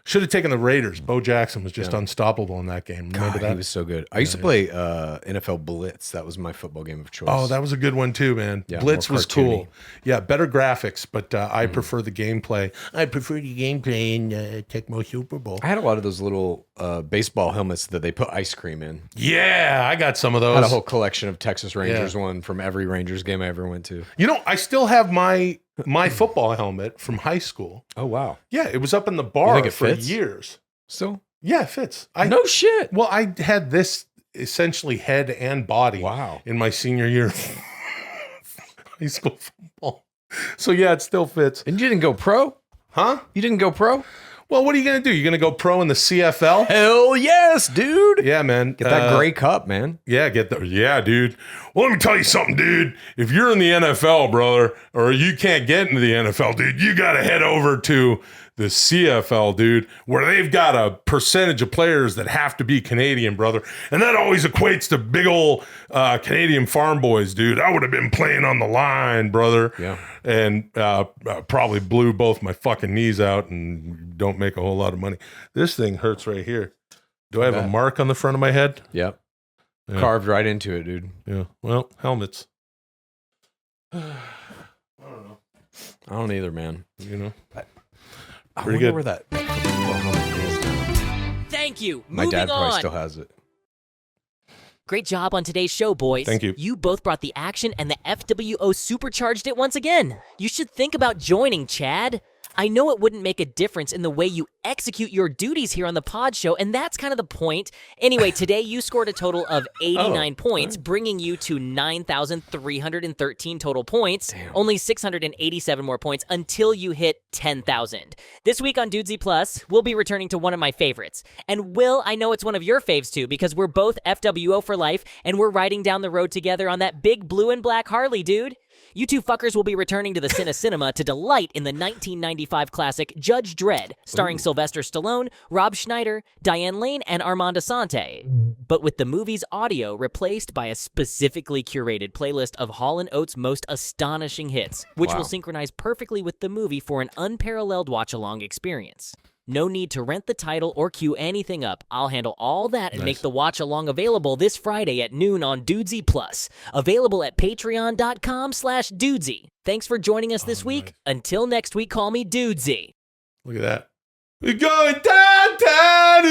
Speaker 1: Should have taken the Raiders. Bo Jackson was just unstoppable in that game. Remember that?
Speaker 2: He was so good. I used to play NFL Blitz. That was my football game of choice.
Speaker 1: Oh, that was a good one too, man.
Speaker 2: Yeah,
Speaker 1: Blitz
Speaker 2: more
Speaker 1: was cool.
Speaker 2: cartoony.
Speaker 1: Yeah, better graphics, but I prefer the gameplay. I prefer the gameplay in Tecmo Super Bowl.
Speaker 2: I had a lot of those little baseball helmets that they put ice cream in.
Speaker 1: Yeah, I got some of
Speaker 2: I
Speaker 1: those.
Speaker 2: had a whole collection of Texas Rangers one from every Rangers game I ever went to.
Speaker 1: I still have my football helmet from high school.
Speaker 2: Oh, wow.
Speaker 1: Yeah, it was up in the bar
Speaker 2: it
Speaker 1: for
Speaker 2: fits?
Speaker 1: years.
Speaker 2: Still?
Speaker 1: Yeah, it fits.
Speaker 2: No shit.
Speaker 1: Well, I had this essentially head and body
Speaker 2: Wow.
Speaker 1: in my senior year of high school football. So yeah, it still fits.
Speaker 2: And you didn't go pro?
Speaker 1: Huh?
Speaker 2: You didn't go pro?
Speaker 1: Well, what are you going to do? You're going to go pro in the CFL?
Speaker 2: Hell yes, dude.
Speaker 1: Yeah, man.
Speaker 2: Get that gray cup, man.
Speaker 1: Yeah, yeah, dude. Well, let me tell you something, dude. If you're in the NFL, brother, or you can't get into the NFL, dude, you got to head over to the CFL, dude, where they've got a percentage of players that have to be Canadian, brother. And that always equates to big old Canadian farm boys, dude. I would have been playing on the line, brother.
Speaker 2: Yeah.
Speaker 1: And probably blew both my fucking knees out and don't make a whole lot of money. This thing hurts right here. Do I have a mark on the front of my head?
Speaker 2: Yep.
Speaker 1: Yeah.
Speaker 2: Carved right into it, dude.
Speaker 1: Yeah. Well, helmets.
Speaker 2: I don't either, man.
Speaker 1: Pretty
Speaker 2: I wonder
Speaker 1: good.
Speaker 2: where that football helmet is now.
Speaker 3: Thank you.
Speaker 2: My
Speaker 3: Moving
Speaker 2: dad probably
Speaker 3: on.
Speaker 2: still has it.
Speaker 3: Great job on today's show, boys.
Speaker 1: Thank you.
Speaker 3: You both brought the action, and the FWO supercharged it once again. You should think about joining, Chad. I know it wouldn't make a difference in the way you execute your duties here on the pod show, and that's kind of the point. Anyway, today you scored a total of 89 points, bringing you to 9,313 total points.
Speaker 2: Damn.
Speaker 3: Only 687 more points until you hit 10,000. This week on Dudesy Plus, we'll be returning to one of my favorites. And Will, I know it's one of your faves too, because we're both FWO for life, and we're riding down the road together on that big blue and black Harley, dude. You two fuckers will be returning to the Cinema to delight in the 1995 classic Judge Dredd, starring Sylvester Stallone, Rob Schneider, Diane Lane, and Armand Assante. But with the movie's audio replaced by a specifically curated playlist of Hall & Oates' most astonishing hits, which will synchronize perfectly with the movie for an unparalleled watch-along experience. No need to rent the title or queue anything up. I'll handle all that and make the watch-along available this Friday at noon on Dudesy Plus. Available at patreon.com/Dudesy. Thanks for joining us this week. Until next week, call me Dudesy.
Speaker 1: Look at that. We're going downtown.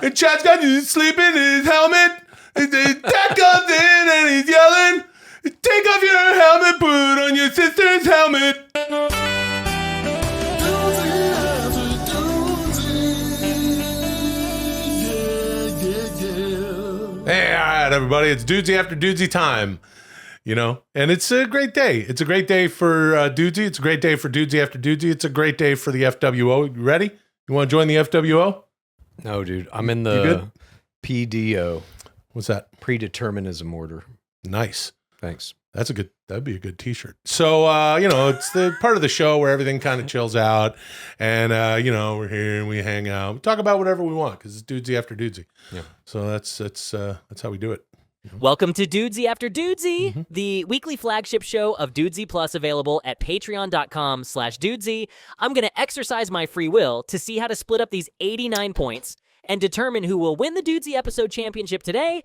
Speaker 1: And Chad's got you sleeping in his helmet. And Dad comes in and he's yelling, "Take off your helmet, put on your sister's helmet." Hey, all right, everybody. It's Dudesy after Dudesy time. And it's a great day. It's a great day for Dudesy. It's a great day for Dudesy after Dudesy. It's a great day for the FWO. You ready? You want to join the FWO?
Speaker 2: No, dude. I'm in
Speaker 1: You
Speaker 2: the
Speaker 1: good?
Speaker 2: PDO,
Speaker 1: What's that?
Speaker 2: predeterminism order.
Speaker 1: Nice.
Speaker 2: Thanks.
Speaker 1: That'd be a good t-shirt. So, it's the part of the show where everything kind of chills out and, we're here and we hang out. We talk about whatever we want because it's Dudesy after Dudesy.
Speaker 2: Yeah.
Speaker 1: So that's how we do it.
Speaker 3: Welcome to Dudesy After Dudesy, the weekly flagship show of Dudesy Plus, available at patreon.com/Dudesy. I'm going to exercise my free will to see how to split up these 89 points and determine who will win the Dudesy episode championship today.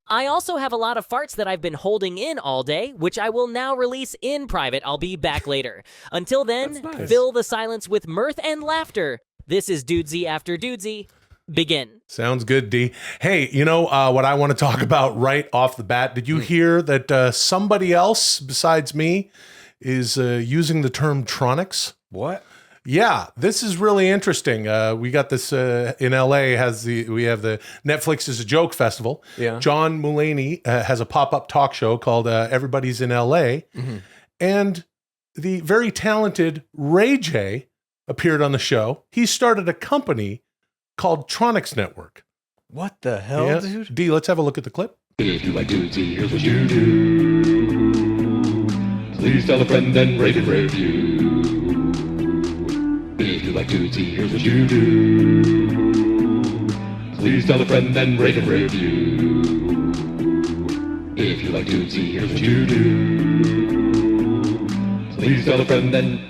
Speaker 3: I also have a lot of farts that I've been holding in all day, which I will now release in private. I'll be back later. Until then,
Speaker 1: nice.
Speaker 3: Fill the silence with mirth and laughter. This is Dudesy After Dudesy. Begin.
Speaker 1: Sounds good, D. Hey, what I want to talk about right off the bat? Did you hear that somebody else besides me is using the term tronics?
Speaker 2: What?
Speaker 1: Yeah, this is really interesting. We got this in LA. We have the Netflix is a Joke Festival.
Speaker 2: Yeah.
Speaker 1: John Mulaney has a pop-up talk show called Everybody's in LA. And the very talented Ray J appeared on the show. He started a company called Tronics Network.
Speaker 2: What the hell, dude?
Speaker 1: D, let's have a look at the clip.
Speaker 5: If you like Dudesy, here's what you do. Please tell a friend and rate and review. If you like Dudesy, here's what you do. Please tell a friend and rate and review. If you like Dudesy, here's what you do. Please tell a friend and